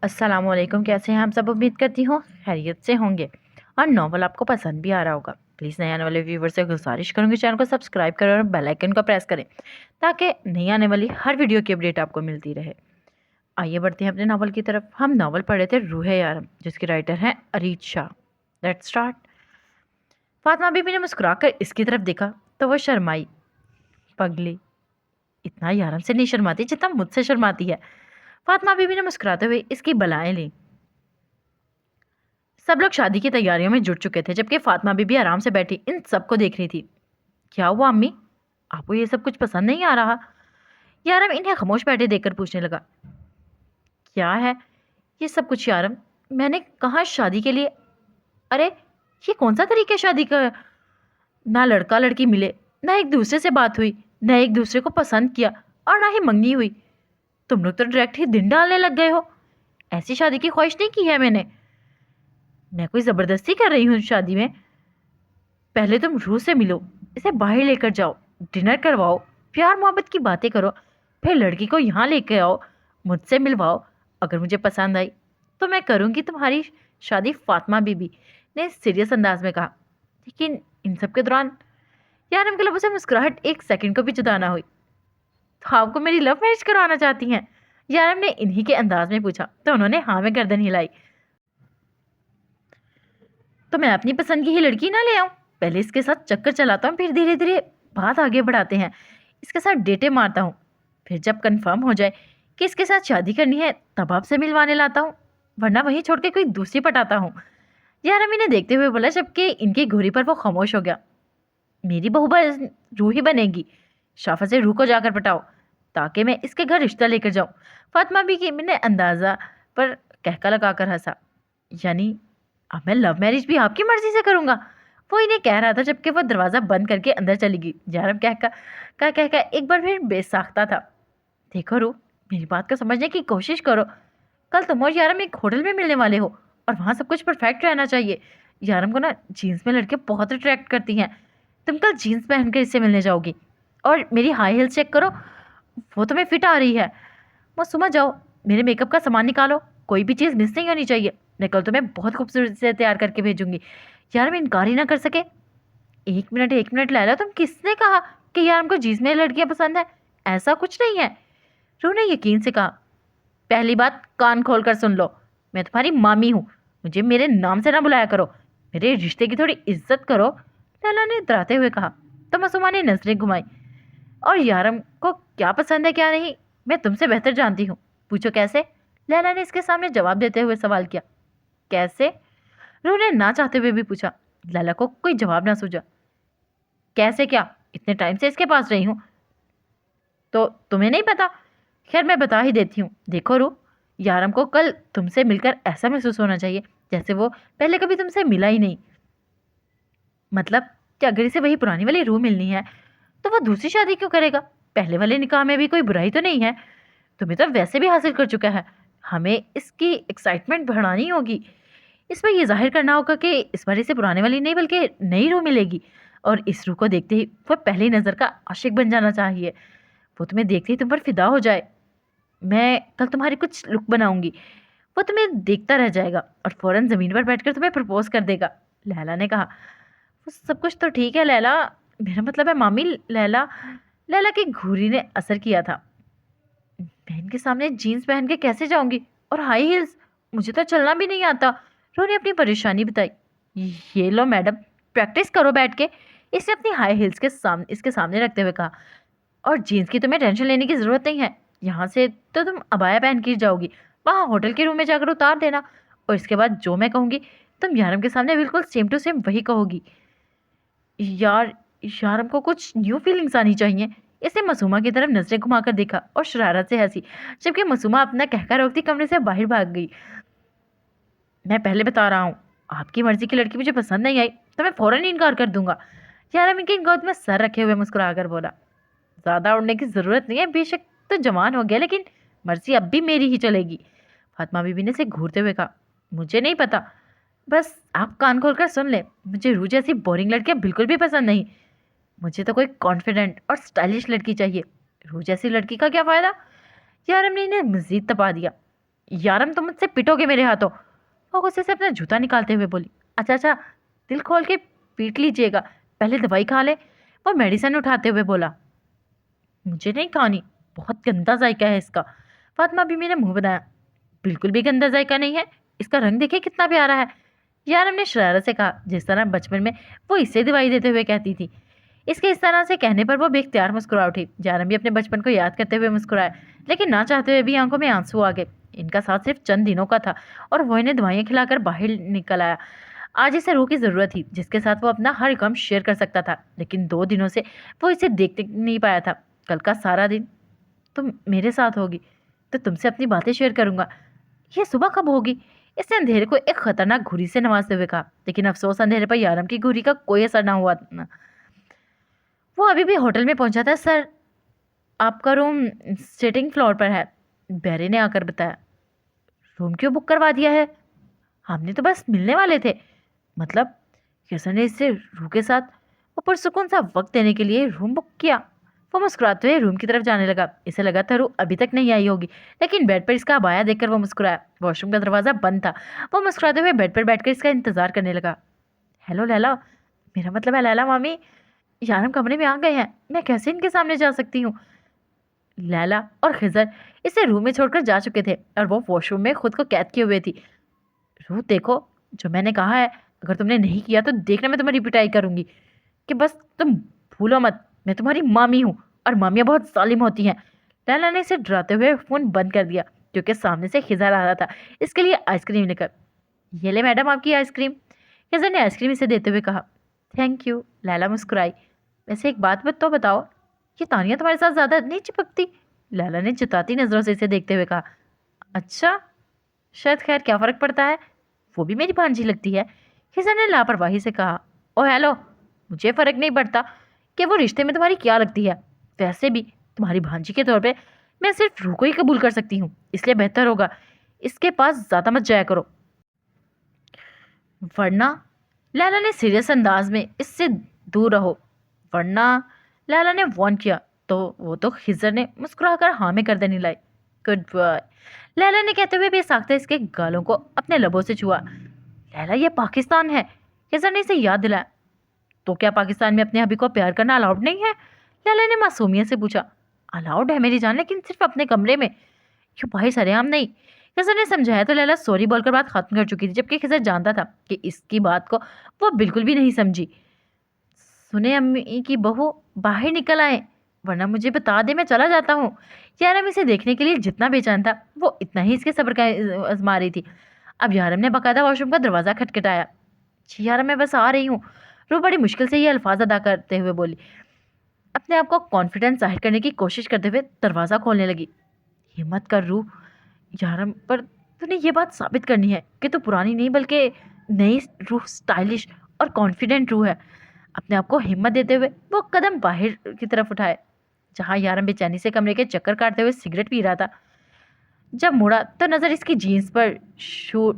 अस्सलाम वालेकुम। कैसे हैं हम सब? उम्मीद करती हूँ खैरियत से होंगे और नॉवल आपको पसंद भी आ रहा होगा। प्लीज़ नए आने वाले व्यूवर से गुजारिश करूँगी चैनल को सब्सक्राइब करें और बेल आइकन को प्रेस करें ताकि नई आने वाली हर वीडियो की अपडेट आपको मिलती रहे। आइए बढ़ते हैं अपने नावल की तरफ। हम नावल पढ़े थे रूह यारम, जिसके राइटर हैं अरीज शाह। Let's start. फातिमा बीबी ने मुस्कुराकर इसकी तरफ देखा तो वो शर्माई। पगली इतना यारम से नहीं शर्माती जितना मुझसे शर्माती है। फातिमा बीबी ने मुस्कुराते हुए इसकी बलाएं ली। सब लोग शादी की तैयारियों में जुट चुके थे, जबकि फातिमा बीबी आराम से बैठी इन सबको देख रही थी। क्या हुआ अम्मी, आपको ये सब कुछ पसंद नहीं आ रहा? यारम इन्हें खामोश बैठे देखकर पूछने लगा। क्या है ये सब कुछ यारम? मैंने कहा शादी के लिए। अरे ये कौन सा तरीका है शादी का? ना लड़का लड़की मिले, ना एक दूसरे से बात हुई, ना एक दूसरे को पसंद किया और ना ही मंगनी हुई। तुम लोग तो डायरेक्ट ही दिन डालने लग गए हो। ऐसी शादी की ख्वाहिश नहीं की है मैंने। मैं कोई जबरदस्ती कर रही हूँ शादी में? पहले तुम रूह से मिलो, इसे बाहर लेकर जाओ, डिनर करवाओ, प्यार मोहब्बत की बातें करो, फिर लड़की को यहाँ लेकर आओ, मुझसे मिलवाओ। अगर मुझे पसंद आई तो मैं करूँगी तुम्हारी शादी। फातिमा बीबी ने सीरियस अंदाज में कहा। लेकिन इन सब के दौरान यार के लबों से मुस्कुराहट एक सेकंड को भी जुदा ना हुई। तो आपको मेरी लव मैरिज करवाना चाहती हैं? यारम ने इन्हीं के अंदाज में पूछा तो उन्होंने हाँ में गर्दन हिलाई। तो मैं अपनी पसंद की ही लड़की ना ले आऊं? पहले इसके साथ चक्कर चलाता हूँ, फिर धीरे धीरे बात आगे बढ़ाते हैं। इसके साथ डेटे मारता हूँ, फिर जब कंफर्म हो जाए कि इसके साथ शादी करनी है तब आपसे मिलवाने लाता हूँ, वरना वहीं छोड़ के कोई दूसरी पटाता हूँ। यार अम्मी ने देखते हुए बोला, जबकि इनकी घोरी पर वो खामोश हो गया। मेरी बहू रूह ही बनेगी। शाफा से रूह को जाकर पटाओ ताकि मैं इसके घर रिश्ता लेकर जाऊँ। फातिमा भी ने अंदाजा पर कहका लगाकर हंसा। यानी अब मैं लव मैरिज भी आपकी मर्जी से करूंगा? वो इन्हें कह रहा था जबकि वो दरवाजा बंद करके अंदर चली गई। यारम कह एक बार फिर बेसाख्ता था। देखो रू, मेरी बात को समझने की कोशिश करो। कल तुम और यारम एक होटल में मिलने वाले हो और वहाँ सब कुछ परफेक्ट रहना चाहिए। यारम को ना जीन्स में लड़के बहुत अट्रैक्ट करती हैं। तुम कल जीन्स पहनकर इससे मिलने जाओगी और मेरी हाई हील्स चेक करो, वो तुम्हें फिट आ रही है। सुमा जाओ, मेरे मेकअप का सामान निकालो, कोई भी चीज़ मिस नहीं होनी चाहिए। मैं कल तुम्हें बहुत खूबसूरती से तैयार करके भेजूंगी। यार मैं इनकार ही ना कर सके। एक मिनट लैला, तुम किसने कहा कि यार हमको जीन्स में लड़कियां पसंद है? ऐसा कुछ नहीं है। रू ने यकीन से कहा। पहली बात कान खोल कर सुन लो, मैं तुम्हारी मामी हूँ। मुझे मेरे नाम से ना बुलाया करो, मेरे रिश्ते की थोड़ी इज्जत करो, लैला ने इतराते हुए कहा। तो मासूमा ने नजरें घुमाई। और यारम को क्या पसंद है क्या नहीं मैं तुमसे बेहतर जानती हूँ। पूछो कैसे? लैला ने इसके सामने जवाब देते हुए सवाल किया। कैसे? रूह ने ना चाहते हुए भी पूछा। लैला को कोई जवाब ना सूझा। कैसे क्या? इतने टाइम से इसके पास रही हूँ तो तुम्हें नहीं पता? खैर मैं बता ही देती हूँ। देखो रूह, यारम को कल तुमसे मिलकर ऐसा महसूस होना चाहिए जैसे वो पहले कभी तुमसे मिला ही नहीं। मतलब कि अगर इसे वही पुरानी वाली रूह मिलनी है तो वो दूसरी शादी क्यों करेगा? पहले वाले निकाह में भी कोई बुराई तो नहीं है। तुम्हें तो वैसे भी हासिल कर चुका है, हमें इसकी एक्साइटमेंट बढ़ानी होगी। इसमें यह जाहिर करना होगा कि इस बार इसे पुराने वाली नहीं बल्कि नई रूह मिलेगी। और इस रूह को देखते ही वह पहली नज़र का आशिक बन जाना चाहिए। वो तुम्हें देखते ही तुम पर फिदा हो जाए। मैं कल तुम्हारी कुछ लुक बनाऊंगी, वो तुम्हें देखता रह जाएगा और फौरन ज़मीन पर बैठकर तुम्हें प्रपोज कर देगा। लैला ने कहा। वो सब कुछ तो ठीक है लैला, मेरा मतलब है मामी। लैला लैला की घूरी ने असर किया था। बहन के सामने जीन्स पहन के कैसे जाऊंगी और हाई हील्स? मुझे तो चलना भी नहीं आता। रो ने अपनी परेशानी बताई। ये लो मैडम, प्रैक्टिस करो बैठ के। इसने अपनी हाई हील्स के सामने इसके सामने रखते हुए कहा। और जीन्स की तुम्हें टेंशन लेने की ज़रूरत नहीं है। यहाँ से तो तुम अबाया पहन के जाओगी, वहाँ होटल के रूम में जाकर उतार देना और इसके बाद जो मैं कहूँगी तुम यारम के सामने बिल्कुल सेम टू सेम वही कहोगी। यार यारम को कुछ न्यू फीलिंग्स आनी चाहिए। इसने मासूमा की तरफ नजरें घुमाकर देखा और शरारत से हंसी, जबकि मासूमा अपना कहकर रोकती कमरे से बाहर भाग गई। मैं पहले बता रहा हूँ, आपकी मर्जी की लड़की मुझे पसंद नहीं आई तो मैं फौरन ही इनकार कर दूंगा। यारम इनकी गोद में सर रखे हुए मुस्कुराकर बोला। ज़्यादा उड़ने की ज़रूरत नहीं है, बेशक तो जवान हो गया लेकिन मर्जी अब भी मेरी ही चलेगी। फातिमा बीबी ने से घूरते हुए कहा। मुझे नहीं पता, बस आप कान खोलकर सुन ले, मुझे रूह जैसी बोरिंग लड़कियां बिल्कुल भी पसंद नहीं। मुझे तो कोई कॉन्फिडेंट और स्टाइलिश लड़की चाहिए। रूह जैसी लड़की का क्या फ़ायदा? यार हमने इन्हें मज़ीद तपा दिया। यारम तुम मुझसे पिटोगे मेरे हाथों। वो गुस्से से अपना जूता निकालते हुए बोली, अच्छा अच्छा, दिल खोल के पीट लीजिएगा, पहले दवाई खा ले। वो मेडिसिन उठाते हुए बोला, मुझे नहीं खानी, बहुत गंदा जायका है इसका। फातिमा बीवी ने मुंह बनाया, बिल्कुल भी गंदा जायका नहीं है, इसका रंग देखिए कितना प्यारा है। यारम ने शरारत से कहा, जिस तरह बचपन में वो इसे दवाई देते हुए कहती थी। इसके इस तरह से कहने पर वो बेख्तियार मुस्कुरा उठी। यारम भी अपने बचपन को याद करते हुए मुस्कुराया, लेकिन ना चाहते हुए भी आंखों में आंसू आ गए। इनका साथ सिर्फ चंद दिनों का था और वो इन्हें दवाइयाँ खिलाकर बाहर निकल आया। आज इसे रूह की ज़रूरत थी, जिसके साथ वो अपना हर गम शेयर कर सकता था, लेकिन 2 दिनों से वो इसे देखते नहीं पाया था। कल का सारा दिन तुम मेरे साथ होगी तो तुमसे अपनी बातें शेयर करूंगा। ये सुबह कब होगी? इसने अंधेरे को एक खतरनाक घुरी से नवाजते हुए कहा, लेकिन अफसोस अंधेरे पर यारम की घुरी का कोई असर ना हुआ ना। वो अभी भी होटल में पहुंचा था। सर, आपका रूम सेटिंग फ्लोर पर है, बैरे ने आकर बताया। रूम क्यों बुक करवा दिया है? हमने तो बस मिलने वाले थे। मतलब किशन ने इससे रूह के साथ वो पुरसुकून सा वक्त देने के लिए रूम बुक किया। वो मुस्कुराते हुए रूम की तरफ जाने लगा। इसे लगा था रूह अभी तक नहीं आई होगी, लेकिन बेड पर इसका अबाया देखकर वो मुस्कुराया। वॉशरूम का दरवाज़ा बंद था। वो मुस्कुराते हुए बेड पर बैठकर इसका इंतजार करने लगा। हेलो लैला, मेरा मतलब है लैला मामी, यारम कमरे में आ गए हैं, मैं कैसे इनके सामने जा सकती हूँ? लैला और खिजर इसे रूम में छोड़कर जा चुके थे और वो वॉशरूम में खुद को कैद किए हुए थी। रूह देखो, जो मैंने कहा है, अगर तुमने नहीं किया तो देखना मैं तुम्हारी पिटाई करूंगी। कि बस तुम भूलो मत, मैं तुम्हारी मामी हूँ और मामियाँ बहुत जालिम होती हैं। लैला ने इसे डराते हुए फ़ोन बंद कर दिया, क्योंकि सामने से खिजर आ रहा था इसके लिए आइसक्रीम लेकर। ये ले मैडम आपकी आइसक्रीम। खिजर ने आइसक्रीम इसे देते हुए कहा। Thank you. लैला मुस्कुराई। वैसे एक बात तो बताओ, ये तानिया तुम्हारे साथ ज़्यादा नहीं चिपकती? लैला ने जताती नज़रों से इसे देखते हुए कहा। अच्छा, शायद, खैर क्या फ़र्क पड़ता है, वो भी मेरी भांजी लगती है। खिजर ने लापरवाही से कहा। ओ हेलो, मुझे फ़र्क नहीं पड़ता कि वो रिश्ते में तुम्हारी क्या लगती है। वैसे भी तुम्हारी भांजी के तौर पे मैं सिर्फ रूह को ही कबूल कर सकती हूँ, इसलिए बेहतर होगा इसके पास ज़्यादा मत जाया करो, वरना। लैला ने सीरियस अंदाज में इससे दूर रहो, वरना। लैला ने वार्न किया तो खिजर ने मुस्कुराकर हाँ में कर देने लाई। गुड बॉय, लैला ने कहते हुए बेसाख्ता इसके गालों को अपने लबों से छुआ। लैला, ये पाकिस्तान है। खिजर ने इसे याद दिलाया। तो क्या पाकिस्तान में अपने हबी को प्यार करना अलाउड नहीं है? लैला ने मासूमियत से पूछा। अलाउड है मेरी जान, लेकिन सिर्फ अपने कमरे में, क्यों बाहर सरेआम नहीं। खिजर ने समझाया तो लैला सॉरी बोलकर बात खत्म कर चुकी थी, जबकि खिजर जानता था कि इसकी बात को वो बिल्कुल भी नहीं समझी। सुने अम्मी की बहू, बाहर निकल आए, वरना मुझे बता दे, मैं चला जाता हूँ। यारम इसे देखने के लिए जितना बेचैन था, वो इतना ही इसके सब्र का आजमा रही थी। अब यारम ने बाकायदा वॉशरूम का दरवाज़ा खटखटाया। जी यारम, मैं बस आ रही हूँ। रूह बड़ी मुश्किल से ये अल्फाज अदा करते हुए बोली, अपने आप को कॉन्फिडेंस जाहिर करने की कोशिश करते हुए दरवाज़ा खोलने लगी। हिम्मत कर रूह, यारम पर तूने ये बात साबित करनी है कि तू पुरानी नहीं बल्कि नई रूह, स्टाइलिश और कॉन्फिडेंट रूह है। अपने आप को हिम्मत देते हुए वो कदम बाहर की तरफ उठाए, जहाँ यारम बेचैनी से कमरे के चक्कर काटते हुए सिगरेट पी रहा था। जब मुड़ा तो नज़र इसकी जीन्स पर शू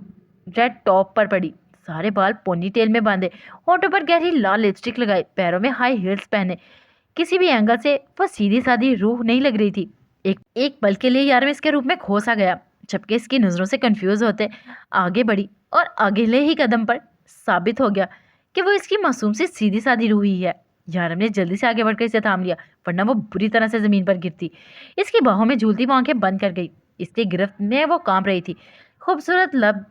रेड टॉप पर पड़ी। सारे बाल पोनी टेल में बांधे, होठों पर गहरी लाल लिपस्टिक लगाई, पैरों में हाई हील्स पहने। किसी भी एंगल से वो सीधी सादी रूह नहीं लग रही थी। एक एक पल के लिए यारम इसके रूप में खो सा गया, जबकि इसकी नज़रों से कंफ्यूज होते आगे बढ़ी और अगले ही कदम पर साबित हो गया कि वो इसकी मासूम सी सीधी सादी रूह ही है। यारम ने जल्दी से आगे बढ़कर इसे थाम लिया, वरना वो बुरी तरह से ज़मीन पर गिरती। इसकी बाहों में झूलती वो आंखें बंद कर गई। इसकी गिरफ्त में वो कांप रही थी। खूबसूरत लब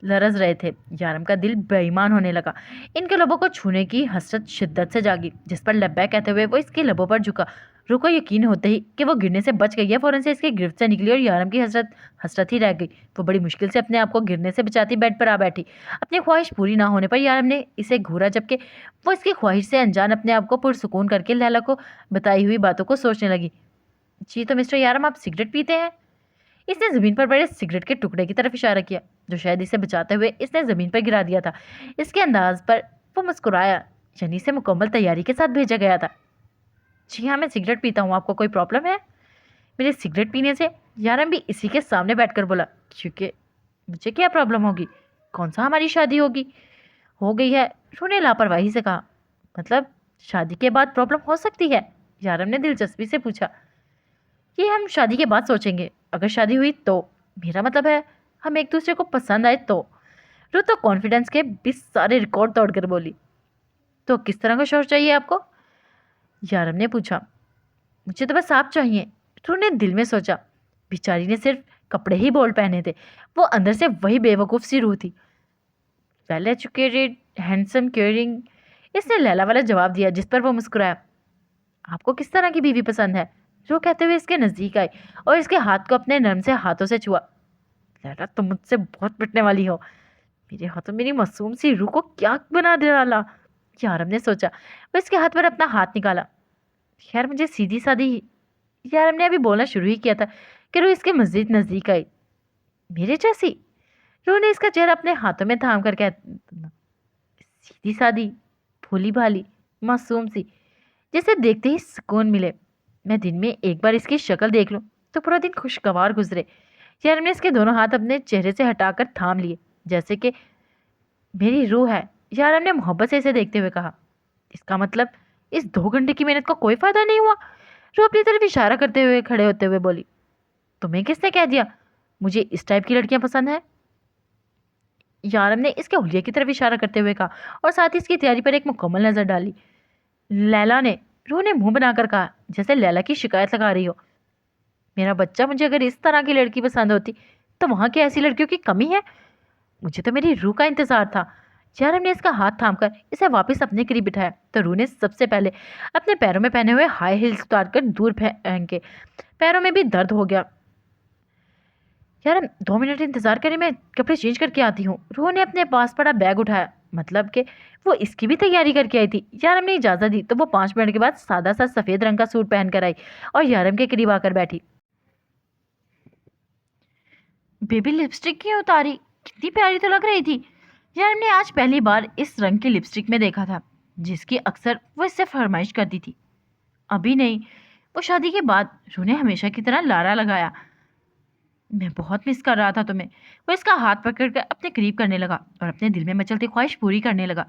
लरज रहे थे। यारम का दिल बेईमान होने लगा। इनके लबों को छूने की हसरत शिद्दत से जागी, जिस पर लब्बैक कहते हुए वो इसके लबों पर झुका। रूह को यकीन होते ही कि वो गिरने से बच गई है, फौरन से इसकी गिरफ्त से निकली और यारम की हसरत हसरत ही रह गई। वो बड़ी मुश्किल से अपने आप को गिरने से बचाती बेड पर आ बैठी। अपनी ख्वाहिश पूरी ना होने पर यारम ने इसे घूरा, जबकि वो इसकी ख्वाहिश से अनजान अपने आप को पुरसुकून करके लैला को बताई हुई बातों को सोचने लगी। जी तो मिस्टर यारम, आप सिगरेट पीते हैं? इसने ज़मीन पर पड़े सिगरेट के टुकड़े की तरफ इशारा किया, जो शायद इसे बचाते हुए इसने ज़मीन पर गिरा दिया था। इसके अंदाज पर वो मुस्कुराया, यानी से मुकम्मल तैयारी के साथ भेजा गया था। जी हाँ, मैं सिगरेट पीता हूँ, आपको कोई प्रॉब्लम है मेरे सिगरेट पीने से? यारम भी इसी के सामने बैठकर बोला। क्योंकि मुझे क्या प्रॉब्लम होगी, कौन सा हमारी शादी होगी हो गई है? रूह ने लापरवाही से कहा। मतलब शादी के बाद प्रॉब्लम हो सकती है? यारम ने दिलचस्पी से पूछा। ये हम शादी के बाद सोचेंगे, अगर शादी हुई तो। मेरा मतलब है हम एक दूसरे को पसंद आए तो। रू तो कॉन्फिडेंस के 20 सारे रिकॉर्ड तोड़कर बोली। तो किस तरह का शौहर चाहिए आपको? यारम ने पूछा। मुझे तो बस आप चाहिए। रू ने दिल में सोचा, बेचारी ने सिर्फ कपड़े ही बोल्ड पहने थे, वो अंदर से वही बेवकूफ़ सी रूह थी। वेल एजुकेटेड, हैंडसम, केयरिंग, इसने लैला वाला जवाब दिया, जिस पर वो मुस्कुराया। आपको किस तरह की बीवी पसंद है? रो कहते हुए इसके नज़दीक आई और इसके हाथ को अपने नर्म से हाथों से छुआ। लैला, तुम मुझसे बहुत पिटने वाली हो। मेरे हाथों मेरी मासूम सी रूह को क्या बना दे डाला, यारम ने सोचा। वो इसके हाथ पर अपना हाथ निकाला। खैर, मुझे सीधी सादी ही। यारम ने अभी बोलना शुरू ही किया था कि रूह इसके मज़ीद नज़दीक आई। मेरे जैसी? रूह ने इसका चेहरा अपने हाथों में थाम कर कह, सीधी सादी, भोली भाली, मासूम सी, जिसे देखते ही सुकून मिले। मैं दिन में एक बार इसकी शक्ल देख लूं तो पूरा दिन खुशगवार गुजरे। यारम ने इसके दोनों हाथ अपने चेहरे से हटाकर थाम लिए, जैसे कि मेरी रूह है। यारम ने मोहब्बत से इसे देखते हुए कहा। इसका मतलब इस 2 घंटे की मेहनत का कोई फायदा नहीं हुआ? रूह अपनी तरफ इशारा करते हुए खड़े होते हुए बोली। तुम्हें किसने कह दिया मुझे इस टाइप की लड़कियां पसंद है? यारम ने इसके हुलिये की तरफ इशारा करते हुए कहा और साथ ही इसकी तैयारी पर एक मुकम्मल नजर डाली। लैला ने, रूह ने मुंह बनाकर कहा, जैसे लैला की शिकायत लगा रही हो। मेरा बच्चा, मुझे अगर इस तरह की लड़की पसंद होती तो वहां की ऐसी लड़कियों की कमी है? मुझे तो मेरी रूह का इंतजार था। यारम ने इसका हाथ थामकर इसे वापस अपने करीब बिठाया तो रूह ने सबसे पहले अपने पैरों में पहने हुए हाई हील्स उतारकर दूर फेंके। पैरों में भी दर्द हो गया। यार, 2 मिनट इंतजार करें, मैं कपड़े चेंज करके आती हूँ। रूह ने अपने पास पड़ा बैग उठाया, मतलब कि वो इसकी भी तैयारी करके आई थी। यारम ने इजाज़त दी तो वो 5 मिनट के बाद सादा सा सफ़ेद रंग का सूट पहन कर आई और यारम के करीब आकर बैठी। बेबी, लिपस्टिक क्यों उतारी? कितनी प्यारी तो लग रही थी। यारम ने आज पहली बार इस रंग की लिपस्टिक में देखा था, जिसकी अक्सर वो इससे फरमाइश करती थी। अभी नहीं, वो शादी के बाद। रूह ने हमेशा की तरह लारा लगाया। मैं बहुत मिस कर रहा था तुम्हें। वो इसका हाथ पकड़कर अपने करीब करने लगा और अपने दिल में मचलती ख्वाहिश पूरी करने लगा।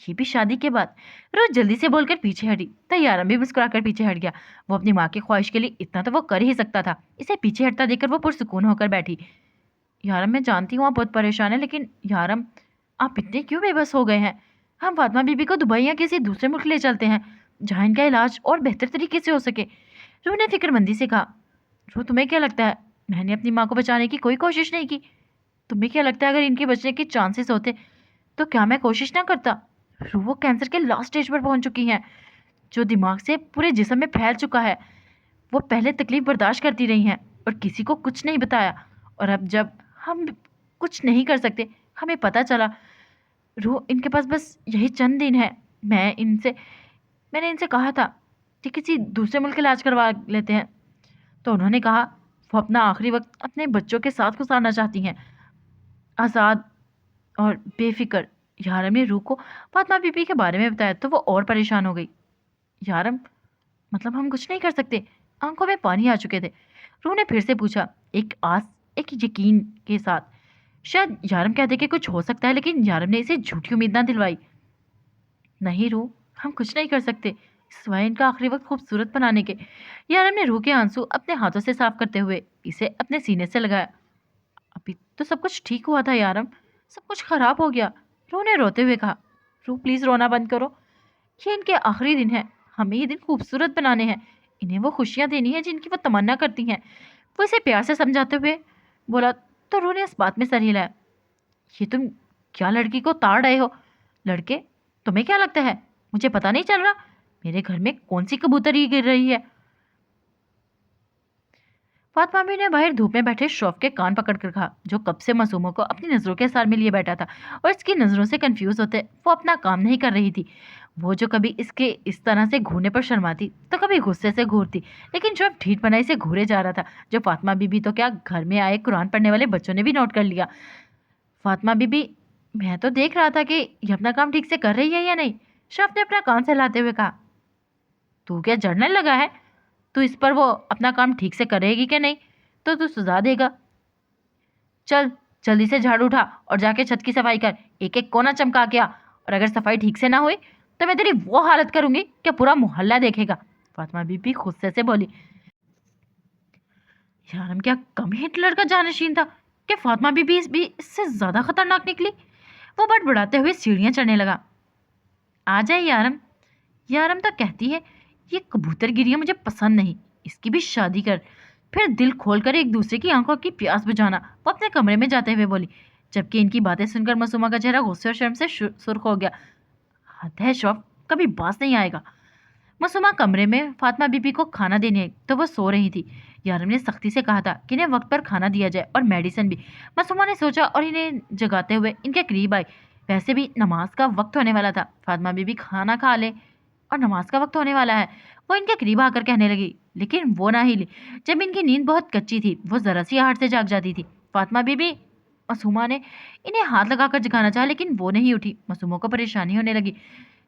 ये भी शादी के बाद? रोज जल्दी से बोलकर पीछे हटी तो यारम भी मुस्कुराकर पीछे हट गया। वो अपनी माँ की ख्वाहिश के लिए इतना तो वो कर ही सकता था। इसे पीछे हटता देखकर वो पुरसुकून होकर बैठी। यारम, मैं जानती हूँ आप बहुत परेशान है, लेकिन यारम, आप इतने क्यों बेबस हो गए हैं? हम फातिमा बीबी को दुबई या किसी दूसरे मुल्क ले चलते हैं, जहाँ इनका इलाज और बेहतर तरीके से हो सके। रूह ने फिक्रमंदी से कहा। रूह, तुम्हें क्या लगता है मैंने अपनी माँ को बचाने की कोई कोशिश नहीं की? तुम्हें क्या लगता है अगर इनके बचने के चांसेस होते तो क्या मैं कोशिश ना करता? रूह, वो कैंसर के लास्ट स्टेज पर पहुंच चुकी हैं, जो दिमाग से पूरे जिस्म में फैल चुका है। वो पहले तकलीफ बर्दाश्त करती रही हैं और किसी को कुछ नहीं बताया, और अब जब हम कुछ नहीं कर सकते, हमें पता चला। रूह, इनके पास बस यही चंद दिन है। मैंने इनसे कहा था कि किसी दूसरे मुल्क इलाज करवा लेते हैं, तो उन्होंने कहा वो अपना आखिरी वक्त अपने बच्चों के साथ गुजारना चाहती हैं, आज़ाद और बेफिक्र। यारम ने रूह को फातिमा बीबी के बारे में बताया तो वो और परेशान हो गई। यारम, मतलब हम कुछ नहीं कर सकते? आंखों में पानी आ चुके थे। रूह ने फिर से पूछा, एक आस, एक यकीन के साथ। शायद यारम कहते कि कुछ हो सकता है, लेकिन यारम ने इसे झूठी उम्मीद ना दिलवाई। नहीं रूह, हम कुछ नहीं कर सकते सिवाय इनका आखिरी वक्त खूबसूरत बनाने के। यारम ने रूह के आंसू अपने हाथों से साफ करते हुए इसे अपने सीने से लगाया। अभी तो सब कुछ ठीक हुआ था यारम, सब कुछ खराब हो गया। रूह ने रोते हुए कहा। रूह, प्लीज रोना बंद करो। ये इनके आखिरी दिन है, हमें ये दिन खूबसूरत बनाने हैं, इन्हें वो खुशियां देनी है जिनकी वो तमन्ना करती हैं। वो इसे प्यार से समझाते हुए बोला तो रूह ने इस बात में सर हिलाया। ये तुम क्या लड़की को ताड़ रहे हो? लड़के, तुम्हें क्या लगता है मुझे पता नहीं चल रहा मेरे घर में कौन सी कबूतरी गिर रही है? फातिमा भी ने बाहर धूप में बैठे शौफ के कान पकड़कर कहा, जो कब से मासूमों को अपनी नज़रों के सार में लिए बैठा था और इसकी नज़रों से कंफ्यूज होते वो अपना काम नहीं कर रही थी। वो जो कभी इसके इस तरह से घूरने पर शर्माती तो कभी गुस्से से घूरती, लेकिन जो अब ढीठ बनाई से घूरे जा रहा था, जो फातिमा बीबी तो क्या घर में आए कुरान पढ़ने वाले बच्चों ने भी नोट कर लिया। फातिमा बीबी, मैं तो देख रहा था कि ये अपना काम ठीक से कर रही है या नहीं। शौफ ने अपना कान सहलाते हुए कहा। तू क्या जड़ने लगा है? तू इस पर वो अपना काम ठीक से करेगी कि नहीं तो तू सजा देगा। चल जल्दी से झाड़ू उठा और जाके छत की सफाई कर, एक एक कोना चमका के आ, और अगर सफाई ठीक से ना हुई तो मैं तेरी वो हालत करूंगी कि पूरा मोहल्ला देखेगा। फातिमा बीबी गुस्से से बोली। यारम क्या कम हिटलर का जानशीन था कि फातिमा बीबी भी इससे ज्यादा खतरनाक निकली। वो बड़बड़ाते हुए सीढ़ियां चढ़ने लगा। आ जाए यारम। यारम तो कहती है ये कबूतरगिरियां मुझे पसंद नहीं, इसकी भी शादी कर। फिर दिल खोलकर एक दूसरे की आंखों की प्यास बुझाना, वो अपने कमरे में जाते हुए बोली। जबकि इनकी बातें सुनकर मासूमा का चेहरा गुस्से और शर्म से सुर्ख हो गया। हद है शौफ, कभी बास नहीं आएगा। मासूमा कमरे में फातिमा बीबी को खाना देने आई तो वो सो रही थी। यारम ने सख्ती से कहा था कि इन्हें वक्त पर खाना दिया जाए और मेडिसिन भी। मासूमा ने सोचा और इन्हें जगाते हुए इनके करीब आई। वैसे भी नमाज का वक्त होने वाला था, फातिमा बीबी खाना खा ले और नमाज का वक्त होने वाला है। वो इनके करीब आकर कहने लगी, लेकिन वो ना हिली। जब इनकी नींद बहुत कच्ची थी, वो जरा सी आहट से जाग जाती थी। फातिमा बीबी। मासूमा ने इन्हें हाथ लगाकर जगाना चाहा, लेकिन वो नहीं उठी। मासूमों को परेशानी होने लगी।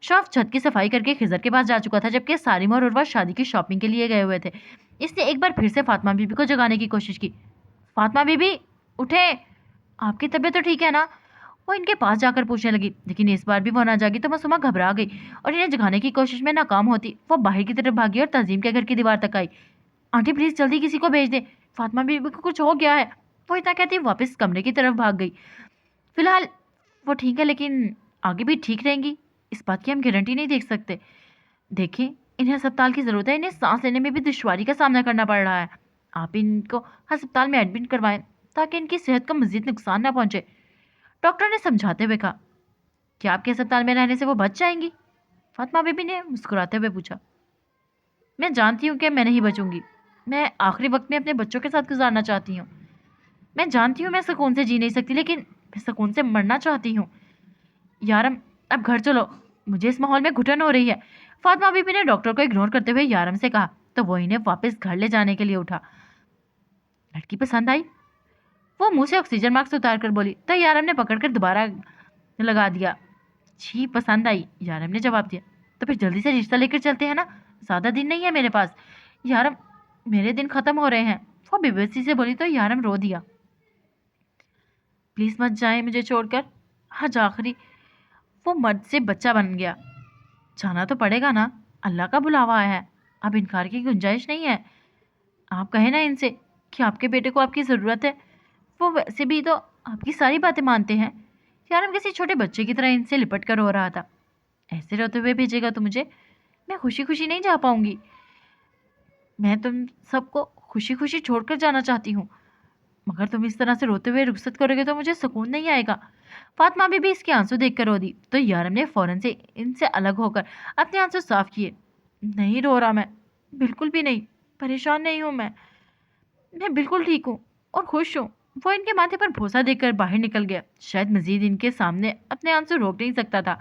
शौफ छत की सफाई करके खिजर के पास जा चुका था, जबकि सारिमा और उर्वा शादी की शॉपिंग के लिए गए हुए थे। इसने एक बार फिर से फातिमा बीबी को जगाने की कोशिश की। फातिमा बीबी उठे, आपकी तबीयत तो ठीक है ना? वो इनके पास जाकर पूछने लगी, लेकिन इस बार भी वो ना जागी तो मासूमा घबरा गई और इन्हें जगाने की कोशिश में नाकाम होती। वो बाहर की तरफ भागी और तजीम के घर की दीवार तक आई। आंटी प्लीज जल्दी किसी को भेज दे, फातिमा बीबी को कुछ हो गया है। वो इतना कहती वापस कमरे की तरफ भाग गई। फिलहाल वो ठीक है, लेकिन आगे भी ठीक रहेंगी इस बात की हम गारंटी नहीं देख सकते। देखें, इन्हें अस्पताल की ज़रूरत है, इन्हें सांस लेने में भी दुश्वारी का सामना करना पड़ रहा है। आप इनको अस्पताल में एडमिट करवाएं ताकि इनकी सेहत को मजीद नुकसान ना पहुंचे। डॉक्टर ने समझाते हुए कहा। क्या आपके अस्पताल में रहने से वो बच जाएंगी? फातिमा बीबी ने मुस्कुराते हुए पूछा। मैं जानती हूँ कि मैं नहीं बचूंगी। मैं आखिरी वक्त में अपने बच्चों के साथ गुजारना चाहती हूँ। मैं जानती हूँ मैं सुकून से जी नहीं सकती, लेकिन मैं सुकून से मरना चाहती हूँ। यारम, अब घर चलो, मुझे इस माहौल में घुटन हो रही है। फातिमा बीबी ने डॉक्टर को इग्नोर करते हुए यारम से कहा, तो वो इन्हें वापस घर ले जाने के लिए उठा। लड़की पसंद आई? वो मुंह से ऑक्सीजन मास्क उतार कर बोली, तो यारम ने पकड़कर दोबारा लगा दिया। जी पसंद आई, यारम ने जवाब दिया। तो फिर जल्दी से रिश्ता लेकर चलते हैं ना, ज्यादा दिन नहीं है मेरे पास। यारम, मेरे दिन खत्म हो रहे हैं, वो बेबसी से बोली। तो यारम रो दिया। प्लीज मत जाए मुझे छोड़कर। आज आखिरी वो मर्द से बच्चा बन गया। जाना तो पड़ेगा ना, अल्लाह का बुलावा आया है, अब इनकार की गुंजाइश नहीं है। आप कहें ना इनसे कि आपके बेटे को आपकी ज़रूरत है। वो वैसे भी तो आपकी सारी बातें मानते हैं। यारम किसी छोटे बच्चे की तरह इनसे लिपट कर रो रहा था। ऐसे रोते हुए भेजेगा तो मुझे, मैं खुशी खुशी नहीं जा पाऊंगी। मैं तुम सबको खुशी खुशी छोड़कर जाना चाहती हूँ, मगर तुम इस तरह से रोते हुए रुखसत करोगे तो मुझे सुकून नहीं आएगा। फातिमा बीबी इसके आंसू देखकर रो दी, तो यारम ने फौरन से इनसे अलग होकर अपने आंसू साफ किए। नहीं रो रहा मैं, बिल्कुल भी नहीं। परेशान नहीं हूँ मैं बिल्कुल ठीक हूँ और खुश हूँ। वो इनके माथे पर भरोसा देकर बाहर निकल गया। शायद मजीद इनके सामने अपने आंसू रोक नहीं सकता था।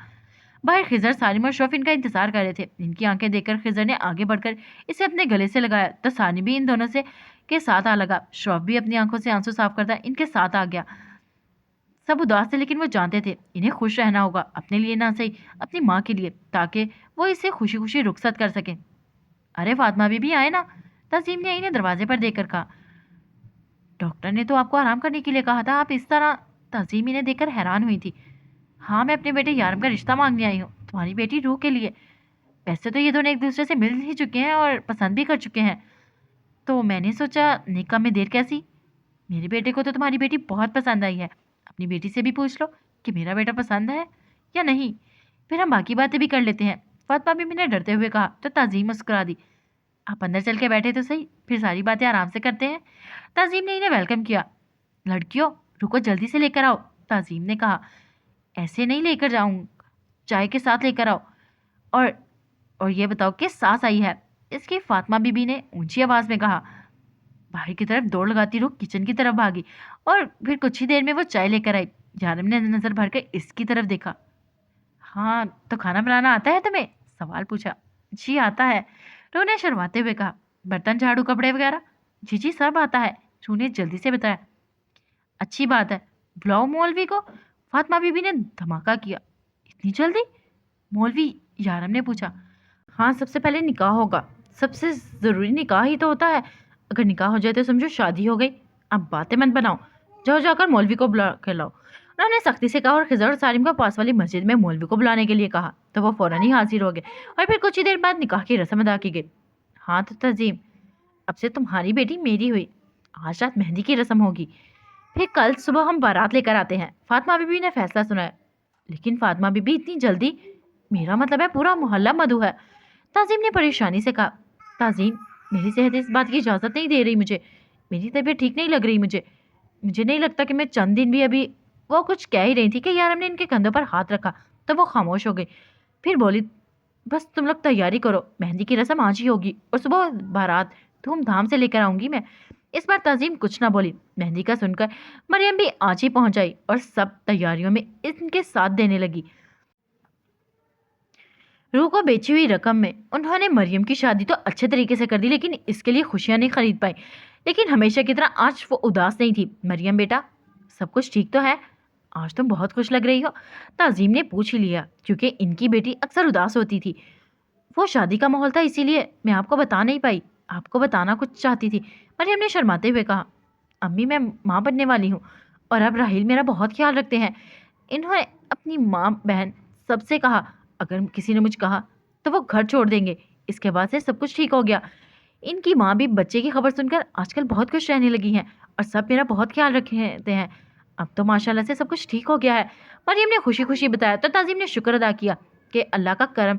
बाहर खिजर, सालिम और शौफ इनका इंतजार कर रहे थे। इनकी आंखें देखकर खिजर ने आगे बढ़कर इसे अपने गले से लगाया, तो सानी भी इन दोनों से के साथ आ लगा। शौफ भी अपनी आंखों से आंसू साफ करता इनके साथ आ गया। सब उदास थे, लेकिन वो जानते थे इन्हें खुश रहना होगा, अपने लिए ना सही अपनी माँ के लिए, ताकि वो इसे खुशी खुशी रुखसत कर सकें। अरे फातिमा बीबी आए ना, तस्लीम ने इन्हें दरवाजे पर देखकर कहा। डॉक्टर ने तो आपको आराम करने के लिए कहा था, आप इस तरह। तस्लीम इन्हें देखकर हैरान हुई थी। हाँ, मैं अपने बेटे यारम का रिश्ता मांगने आई हूँ, तुम्हारी बेटी रूह के लिए। वैसे तो ये दोनों एक दूसरे से मिल ही चुके हैं और पसंद भी कर चुके हैं, तो मैंने सोचा निकाह में देर कैसी। मेरे बेटे को तो तुम्हारी बेटी बहुत पसंद आई है। अपनी बेटी से भी पूछ लो कि मेरा बेटा पसंद है या नहीं, फिर हम बाकी बातें भी कर लेते हैं। फातिमा बीबी ने डरते हुए कहा, तो ताजीम मुस्कुरा दी। आप अंदर चल के बैठे तो सही, फिर सारी बातें आराम से करते हैं। ताजीम ने इन्हें वेलकम किया। लड़कियों रुको, जल्दी से लेकर आओ, ताजीम ने कहा। ऐसे नहीं लेकर जाऊँ, चाय के साथ लेकर आओ। और और ये बताओ कि सास आई है, इसकी फातिमा बीबी ने ऊंची आवाज में कहा। बाहर की तरफ दौड़ लगाती रूह किचन की तरफ भागी और फिर कुछ ही देर में वो चाय लेकर आई। यारम ने नजर भरकर इसकी तरफ देखा। हाँ, तो खाना बनाना आता है तुम्हें? सवाल पूछा। जी आता है, रूह ने शर्माते हुए कहा। बर्तन झाड़ू कपड़े वगैरह? जी जी सब आता है, रूह ने जल्दी से बताया। अच्छी बात है, बुलाओ मौलवी को। फातिमा बीबी ने धमाका किया। इतनी जल्दी? मौलवी? यारम ने पूछा। हाँ, सबसे पहले निकाह होगा, सबसे ज़रूरी निकाह ही तो होता है। अगर निकाह हो जाए तो समझो शादी हो गई। अब बातें मत बनाओ, जाओ जाकर मौलवी को बुला कर लाओ, उन्होंने सख्ती से कहा। और खिजर और सालिम को पास वाली मस्जिद में मौलवी को बुलाने के लिए कहा, तो वो फौरन ही हाजिर हो गए और फिर कुछ ही देर बाद निकाह की रस्म अदा की गई। हाँ तो तजीम, अब से तुम्हारी बेटी मेरी हुई। आज रात मेहंदी की रस्म होगी, फिर कल सुबह हम बारात लेकर आते हैं। फातिमा बीबी ने फैसला सुनाया। लेकिन फातिमा बीबी इतनी जल्दी? मेरा मतलब है पूरा मोहल्ला मधु है। ताजीम ने परेशानी से कहा। ताजीम, मेरी सेहत इस बात की इजाज़त नहीं दे रही मुझे। मेरी तबीयत ठीक नहीं लग रही मुझे। मुझे नहीं लगता कि मैं चंद दिन भी अभी। वो कुछ कह ही रही थी कि यार हमने इनके कंधों पर हाथ रखा तो वो खामोश हो गई। फिर बोली, बस तुम लोग तैयारी करो, मेहंदी की रस्म आज ही होगी और सुबह बारात धूमधाम से लेकर आऊंगी मैं। इस बार ताजीम कुछ ना बोली। मेहंदी का सुनकर मरियम भी आज ही पहुंच आई और सब तैयारियों में इनके साथ देने लगी। रूह को बेची हुई रकम में उन्होंने मरियम की शादी तो अच्छे तरीके से कर दी, लेकिन इसके लिए खुशियां नहीं खरीद पाई। लेकिन हमेशा की तरह आज वो उदास नहीं थी। मरियम बेटा, सब कुछ ठीक तो है? आज तुम बहुत खुश लग रही हो। ताजीम ने पूछ ही लिया, क्योंकि इनकी बेटी अक्सर उदास होती थी। वो शादी का माहौल था, इसीलिए मैं आपको बता नहीं पाई। आपको बताना कुछ चाहती थी। मरियम ने शर्माते हुए कहा, अम्मी मैं माँ बनने वाली हूँ और अब राहिल मेरा बहुत ख्याल रखते हैं। इन्होंने अपनी माँ बहन सबसे कहा अगर किसी ने मुझे कहा तो वो घर छोड़ देंगे। इसके बाद से सब कुछ ठीक हो गया। इनकी माँ भी बच्चे की खबर सुनकर आजकल बहुत खुश रहने लगी हैं और सब मेरा बहुत ख्याल रखते हैं। अब तो माशाल्लाह से सब कुछ ठीक हो गया है। मरियम ने खुशी खुशी बताया तो ताजीम ने शुक्र अदा किया कि अल्लाह का करम,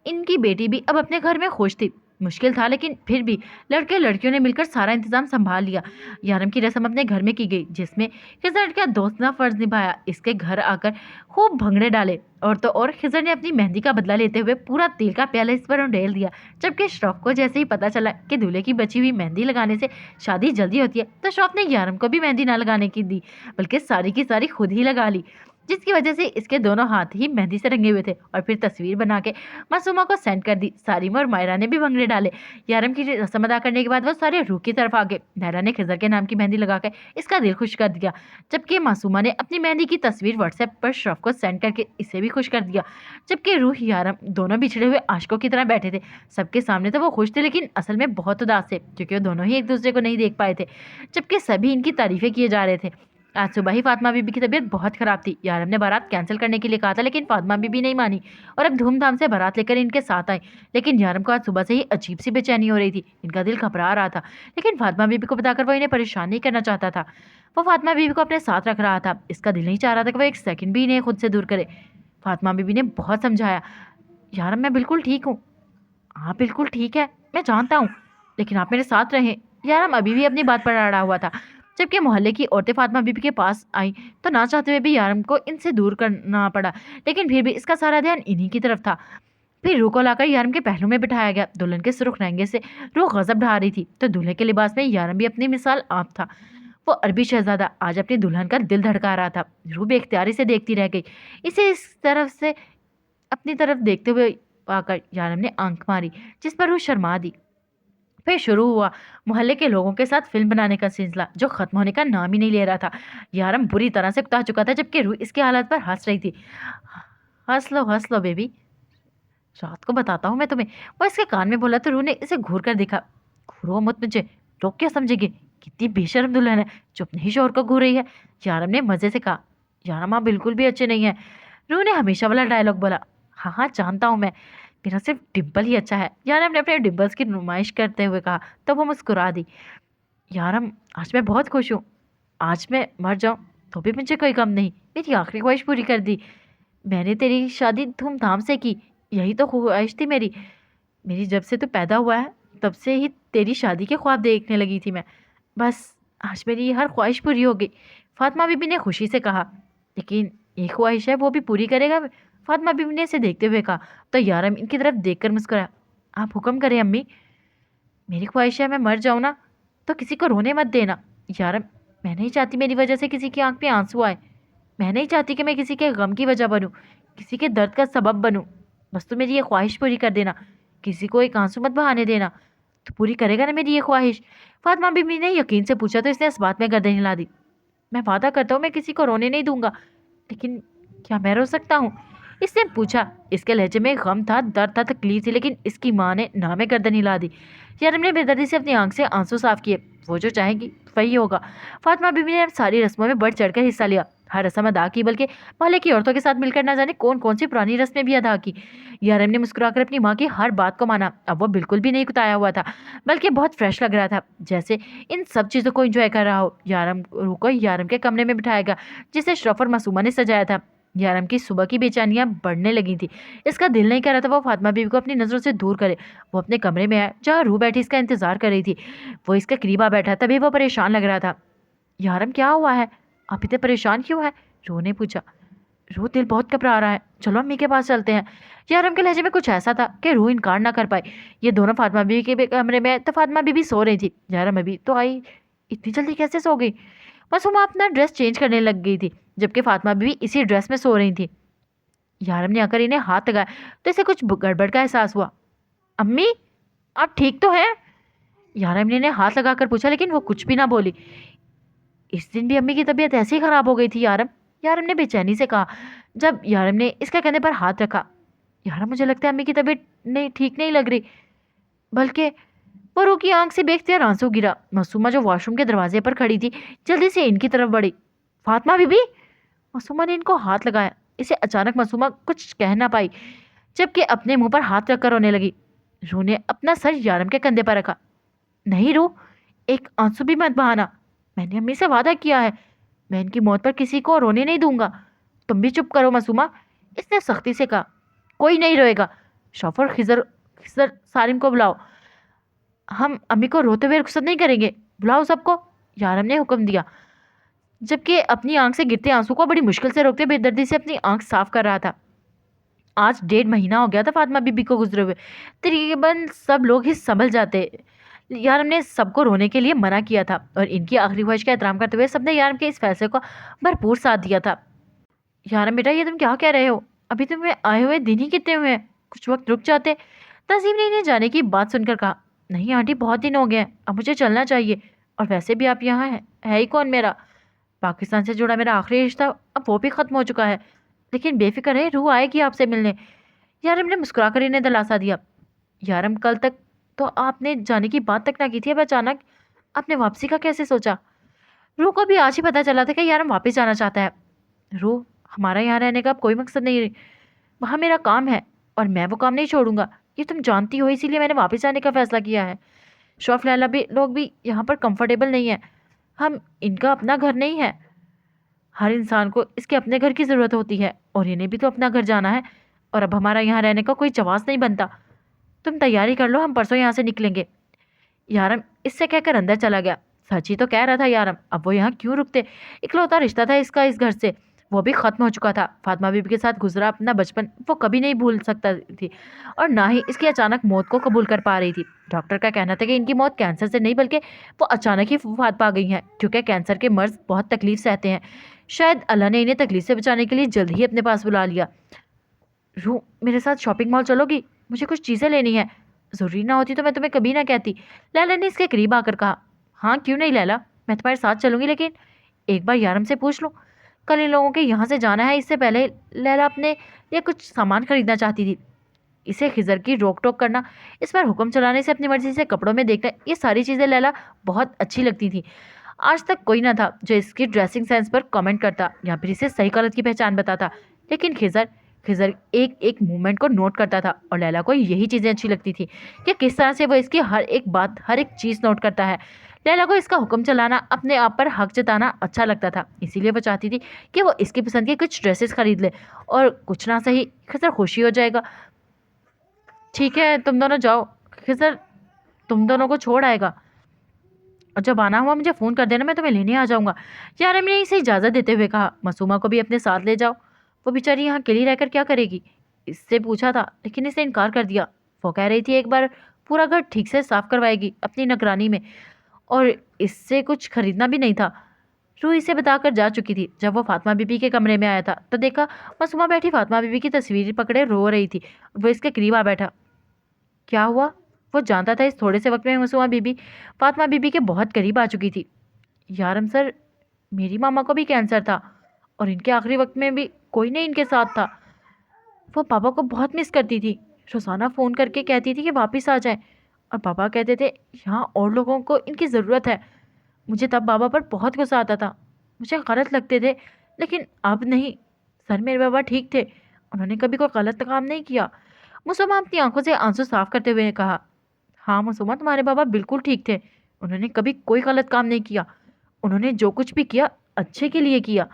इनकी बेटी भी अब अपने घर में खुश थी। मुश्किल था लेकिन फिर भी लड़के लड़कियों ने मिलकर सारा इंतजाम संभाल लिया। यारम की रस्म अपने घर में की गई, जिसमें खिजर का दोस्तना फर्ज निभाया। इसके घर आकर खूब भंगड़े डाले और तो और खिजर ने अपनी मेहंदी का बदला लेते हुए पूरा तेल का प्याला इस पर उंडेल दिया। जबकि शरफ को जैसे ही पता चला कि दूल्हे की बची हुई मेहंदी लगाने से शादी जल्दी होती है, तो शरफ ने यारम को भी मेहंदी ना लगाने की दी, बल्कि सारी की सारी खुद ही लगा ली, जिसकी वजह से इसके दोनों हाथ ही मेहंदी से रंगे हुए थे। और फिर तस्वीर बना के मासूमा को सेंड कर दी। सारिमा और मायरा ने भी भंगड़े डाले। यारम की रस्म अदा करने के बाद वो सारे रूह की तरफ आ गए। नायरा ने खिजर के नाम की मेहंदी लगाकर इसका दिल खुश कर दिया, जबकि मासूमा ने अपनी मेहंदी की तस्वीर व्हाट्सएप पर शरफ को सेंड करके इसे भी खुश कर दिया। जबकि रूह यारम दोनों बिछड़े हुए आशिकों की तरह बैठे थे। सबके सामने तो वो खुश थे, लेकिन असल में बहुत उदास थे, क्योंकि वो दोनों ही एक दूसरे को नहीं देख पाए थे, जबकि सभी इनकी तारीफें किए जा रहे थे। आज सुबह ही फातिमा बीबी की तबीयत बहुत खराब थी। यारम ने बारात कैंसिल करने के लिए कहा था, लेकिन फातिमा बीबी नहीं मानी और अब धूमधाम से बारात लेकर इनके साथ आई। लेकिन यारम को आज सुबह से ही अजीब सी बेचैनी हो रही थी। इनका दिल घबरा रहा था, लेकिन फातिमा बीबी को बताकर वो इन्हें परेशान नहीं करना चाहता था। वो फातिमा बीबी को अपने साथ रख रहा था। इसका दिल नहीं चाह रहा था कि वो एक सेकंड भी इन्हें खुद से दूर करे। फातिमा बीबी ने बहुत समझाया, यारम मैं बिल्कुल ठीक हूँ। हाँ बिल्कुल ठीक है, मैं जानता हूँ, लेकिन आप मेरे साथ रहें। यारम अभी भी अपनी बात पर अड़ा हुआ था। जबकि मोहल्ले की औरतें फातिमा बीबी के पास आई तो ना चाहते हुए भी यारम को इनसे दूर करना पड़ा, लेकिन फिर भी इसका सारा ध्यान इन्हीं की तरफ था। फिर रूह को लाकर यारम के पहलू में बिठाया गया। दुल्हन के सुर्ख लहंगे से रूह गजब ढा रही थी, तो दूल्हे के लिबास में यारम भी अपनी मिसाल आप था। वो अरबी शहजादा आज अपनी दुल्हन का दिल धड़का रहा था। रूह बेख्तियारी से देखती रह गई। इसे इस तरफ से अपनी तरफ देखते हुए आकर यारम ने आंख मारी, जिस पर रूह शर्मा दी। फिर शुरू हुआ मोहल्ले के लोगों के साथ फिल्म बनाने का सिलसिला, जो खत्म होने का नाम ही नहीं ले रहा था। यारम बुरी तरह से उकता चुका था, जबकि रूह इसके हालात पर हंस रही थी। हंस लो बेबी, रात को बताता हूँ मैं तुम्हें। वो इसके कान में बोला तो रूह ने इसे घूर कर देखा। घूरो मत मुझे, लोग क्या समझेंगे, कितनी बेशर्म दुल्हन है जो अपने ही शोहर को घूर रही है। यारम ने मजे से कहा, यारम आप बिल्कुल भी अच्छे नहीं है। रूह ने हमेशा वाला डायलॉग बोला, हाँ हाँ जानता हूँ मैं, मेरा सिर्फ डिम्पल ही अच्छा है। यारम ने अपने डिम्पल्स की नुमाइश करते हुए कहा, तो वो मुस्कुरा दी। यारम आज मैं बहुत खुश हूँ। आज मैं मर जाऊँ तो भी मुझे कोई गम नहीं। मेरी आखिरी ख्वाहिश पूरी कर दी। मैंने तेरी शादी धूमधाम से की, यही तो ख्वाहिश थी मेरी। मेरी जब से तू पैदा हुआ है तब से ही तेरी शादी के ख्वाब देखने लगी थी मैं। बस आज मेरी ये हर ख्वाहिश पूरी हो गई। फातिमा बीबी ने खुशी से कहा, लेकिन एक ख्वाहिश है वो भी पूरी करेगा? फातिमा बीबी ने इसे देखते हुए कहा, तो यारम इनकी तरफ देखकर मुस्कुराया। आप हुक्म करें अम्मी। मेरी ख्वाहिश है मैं मर जाऊँ ना तो किसी को रोने मत देना। यारम मैं नहीं चाहती मेरी वजह से किसी की आंख में आंसू आए। मैं नहीं चाहती कि मैं किसी के गम की वजह बनूं, किसी के दर्द का सबब बनूं। बस तू मेरी ये ख्वाहिश पूरी कर देना, किसी को एक आंसू मत बहाने देना। तो पूरी करेगा ना मेरी ये ख्वाहिश? फातिमा बीबी ने यकीन से पूछा तो इसने इस बात में गर्दन हिला दी। मैं वादा करता हूँ मैं किसी को रोने नहीं दूंगा, लेकिन क्या मैं रो सकता हूँ? اس نے پوچھا۔ اس کے لہجے میں غم تھا، درد تھا، تکلیف تھی، لیکن اس کی ماں نے نامے گردن ہلا دی۔ یارم نے بے دردی سے اپنی آنکھ سے آنسو صاف کیے۔ وہ جو چاہے گی وہی ہوگا۔ فاطمہ بی بی نے ساری رسموں میں بڑھ چڑھ کر حصہ لیا، ہر رسم ادا کی، بلکہ محلے کی عورتوں کے ساتھ مل کر نہ جانے کون کون سی پرانی رسمیں بھی ادا کی۔ یارم نے مسکرا کر اپنی ماں کی ہر بات کو مانا۔ اب وہ بالکل بھی نہیں کتایا ہوا تھا، بلکہ بہت فریش لگ رہا تھا، جیسے ان سب چیزوں کو انجوائے کر رہا ہو۔ روح کو یارم کے کمرے میں بٹھایا گیا، جسے شرف اور معصومہ نے سجایا تھا۔ یارم کی صبح کی بے چینیاں بڑھنے لگی تھی۔ اس کا دل نہیں کر رہا تھا وہ فاطمہ بیوی کو اپنی نظروں سے دور کرے۔ وہ اپنے کمرے میں آیا جہاں روح بیٹھی اس کا انتظار کر رہی تھی۔ وہ اس کے قریب آ بیٹھا، تبھی وہ پریشان لگ رہا تھا۔ یارم کیا ہوا ہے؟ آپ اتنے پریشان کیوں ہے؟ روح نے پوچھا۔ روح دل بہت گھبرا رہا ہے، چلو امی کے پاس چلتے ہیں۔ یارم کے لہجے میں کچھ ایسا تھا کہ روح انکار نہ کر پائی۔ یہ دونوں فاطمہ بیوی کے کمرے میں تو فاطمہ بیوی سو رہی تھی۔ یارم ابھی تو آئی، اتنی جلدی کیسے سو گئی؟ معصومہ اپنا ڈریس چینج کرنے لگ گئی تھی، جبکہ فاطمہ بیوی اسی ڈریس میں سو رہی تھی۔ یارم نے آ کر انہیں ہاتھ لگایا تو اسے کچھ گڑبڑ کا احساس ہوا۔ امی آپ ٹھیک تو ہیں؟ یارم نے انہیں ہاتھ لگا کر پوچھا، لیکن وہ کچھ بھی نہ بولی۔ اس دن بھی امی کی طبیعت ایسی ہی خراب ہو گئی تھی یارم نے بے چینی سے کہا، جب یارم نے اس کے کندھے پر ہاتھ رکھا۔ یارم مجھے لگتا ہے امی کی طبیعت ٹھیک نہیں لگ رہی، بلکہ وہ روح کی آنکھ سے بے اختیار آنسو گرا۔ معصومہ جو واش روم کے دروازے پر کھڑی تھی جلدی سے ان کی طرف بڑھی۔ Fatima be be? معصومہ نے ان کو ہاتھ لگایا۔ اسے اچانک معصومہ کچھ کہہ نہ پائی، جبکہ اپنے منہ پر ہاتھ رکھ کر رونے لگی۔ روح نے اپنا سر یارم کے کندھے پر رکھا۔ نہیں روح، ایک آنسو بھی مت بہانا، میں نے امی سے وعدہ کیا ہے، میں ان کی موت پر کسی کو رونے نہیں دوں گا۔ تم بھی چپ کرو معصومہ، اس نے سختی سے کہا۔ کوئی نہیں روئے گا، شوفر خضر سالم کو بلاؤ، ہم امی کو روتے ہوئے رخصت نہیں کریں گے، بلاؤ سب کو، یارم نے حکم دیا، جبکہ اپنی آنکھ سے گرتے آنسو کو بڑی مشکل سے روکتے بے دردی سے اپنی آنکھ صاف کر رہا تھا۔ آج 1.5 مہینہ ہو گیا تھا فاطمہ بی بی کو گزرے ہوئے، تقریباً سب لوگ ہی سنبھل جاتے۔ یارم نے سب کو رونے کے لیے منع کیا تھا، اور ان کی آخری خواہش کا احترام کرتے ہوئے سب نے یارم کے اس فیصلے کو بھرپور ساتھ دیا تھا۔ یارم بیٹا یہ تم کیا کہہ رہے ہو؟ ابھی تمہیں آئے ہوئے دن ہی کتنے ہوئے ہیں، کچھ وقت رک جاتے۔ تنظیم نے انہیں جانے کی بات سن کر کہا۔ نہیں آنٹی، بہت دن ہو گئے ہیں، اب مجھے چلنا چاہیے، اور ویسے بھی آپ یہاں ہے ہی کون؟ میرا پاکستان سے جڑا میرا آخری رشتہ اب وہ بھی ختم ہو چکا ہے، لیکن بے فکر ہے، روح آئے گی آپ سے ملنے۔ یارم نے مسکرا کر انہیں دلاسا دیا۔ یارم کل تک تو آپ نے جانے کی بات تک نہ کی تھی، اب اچانک آپ نے واپسی کا کیسے سوچا؟ روح کو بھی آج ہی پتا چلا تھا کہ یارم واپس جانا چاہتا ہے۔ روح، ہمارا یہاں رہنے کا اب کوئی مقصد نہیں، وہاں میرا کام ہے اور میں وہ کام نہیں چھوڑوں گا، یہ تم جانتی ہو، اسی لیے میں نے واپس جانے کا فیصلہ کیا ہے۔ شوف لیلا بھی لوگ بھی یہاں پر کمفرٹیبل نہیں ہیں، ہم ان کا اپنا گھر نہیں ہے، ہر انسان کو اس کے اپنے گھر کی ضرورت ہوتی ہے، اور انہیں بھی تو اپنا گھر جانا ہے، اور اب ہمارا یہاں رہنے کا کوئی جواز نہیں بنتا۔ تم تیاری کر لو، ہم پرسوں یہاں سے نکلیں گے۔ یارم اس سے کہہ کر اندر چلا گیا۔ سچ ہی تو کہہ رہا تھا یارم، اب وہ یہاں کیوں رکتے؟ اکلوتا رشتہ تھا اس کا اس گھر سے، وہ بھی ختم ہو چکا تھا۔ فاطمہ بی بی کے ساتھ گزرا اپنا بچپن وہ کبھی نہیں بھول سکتا تھی، اور نہ ہی اس کی اچانک موت کو قبول کر پا رہی تھی۔ ڈاکٹر کا کہنا تھا کہ ان کی موت کینسر سے نہیں، بلکہ وہ اچانک ہی وفات پا گئی ہیں، کیونکہ کینسر کے مرض بہت تکلیف سہتے ہیں۔ شاید اللہ نے انہیں تکلیف سے بچانے کے لیے جلد ہی اپنے پاس بلا لیا۔ روح، میرے ساتھ شاپنگ مال چلو گی؟ مجھے کچھ چیزیں لینی ہیں، ضروری نہ ہوتی تو میں تمہیں کبھی نہ کہتی۔ لیلا نے اس کے قریب آ کر کہا۔ ہاں کیوں نہیں لیلا، میں تمہارے ساتھ چلوں گی، لیکن ایک بار یارم سے پوچھ لوں، کل ان لوگوں کے یہاں سے جانا ہے، اس سے پہلے لیلا اپنے لیے کچھ سامان خریدنا چاہتی تھی۔ اسے خضر کی روک ٹوک کرنا، اس پر حکم چلانے سے اپنی مرضی سے کپڑوں میں دیکھنا، یہ ساری چیزیں لیلا بہت اچھی لگتی تھیں۔ آج تک کوئی نہ تھا جو اس کی ڈریسنگ سینس پر کامنٹ کرتا یا پھر اسے صحیح غلط کی پہچان بتاتا، لیکن خضر ایک موومنٹ کو نوٹ کرتا تھا، اور لیلا کو یہی چیزیں اچھی لگتی تھی کہ کس طرح سے وہ اس کی ہر ایک بات، ہر ایک چیز نوٹ کرتا ہے۔ لیلا کو اس کا حکم چلانا، اپنے آپ پر حق جتانا اچھا لگتا تھا، اسی لیے وہ چاہتی تھی کہ وہ اس کی پسند کی کچھ ڈریسز خرید لے، اور کچھ نہ صحیح خضر خوشی ہو جائے گا۔ ٹھیک ہے تم دونوں جاؤ، خضر تم دونوں کو چھوڑ آئے گا، اور جب آنا ہوا مجھے فون کر دینا، میں تمہیں لینے آ جاؤں گا۔ یارم نے اسے اجازت دیتے ہوئے کہا۔ معصومہ کو بھی اپنے ساتھ لے جاؤ، وہ بیچاری یہاں اکیلی رہ کر کیا کرے گی؟ اس سے پوچھا تھا، لیکن اس نے انکار کر دیا۔ وہ کہہ رہی تھی ایک بار پورا گھر ٹھیک سے صاف کروائے گی اپنی نگرانی میں، اور اس سے کچھ خریدنا بھی نہیں تھا۔ روح اسے بتا کر جا چکی تھی۔ جب وہ فاطمہ بی بی کے کمرے میں آیا تھا تو دیکھا معصومہ بیٹھی فاطمہ بی بی کی تصویر پکڑے رو رہی تھی۔ وہ اس کے قریب آ بیٹھا۔ کیا ہوا؟ وہ جانتا تھا اس تھوڑے سے وقت میں معصومہ بی بی فاطمہ بی بی کے بہت قریب آ چکی تھی۔ یارم سر، میری ماما کو بھی کینسر تھا، اور ان کے آخری وقت میں بھی کوئی نہیں ان کے ساتھ تھا۔ وہ پاپا کو بہت مس کرتی تھی، روزانہ فون کر کے کہتی تھی کہ واپس آ جائیں، اور پاپا کہتے تھے یہاں اور لوگوں کو ان کی ضرورت ہے۔ مجھے تب بابا پر بہت غصہ آتا تھا، مجھے غلط لگتے تھے، لیکن اب نہیں۔ سر میرے بابا ٹھیک تھے، انہوں نے کبھی کوئی غلط کام نہیں کیا۔ مسما اپنی آنکھوں سے آنسو صاف کرتے ہوئے کہا، ہاں مسما، تمہارے بابا بالکل ٹھیک تھے، انہوں نے کبھی کوئی غلط کام نہیں کیا، انہوں نے جو کچھ بھی کیا اچھے کے لیے کیا۔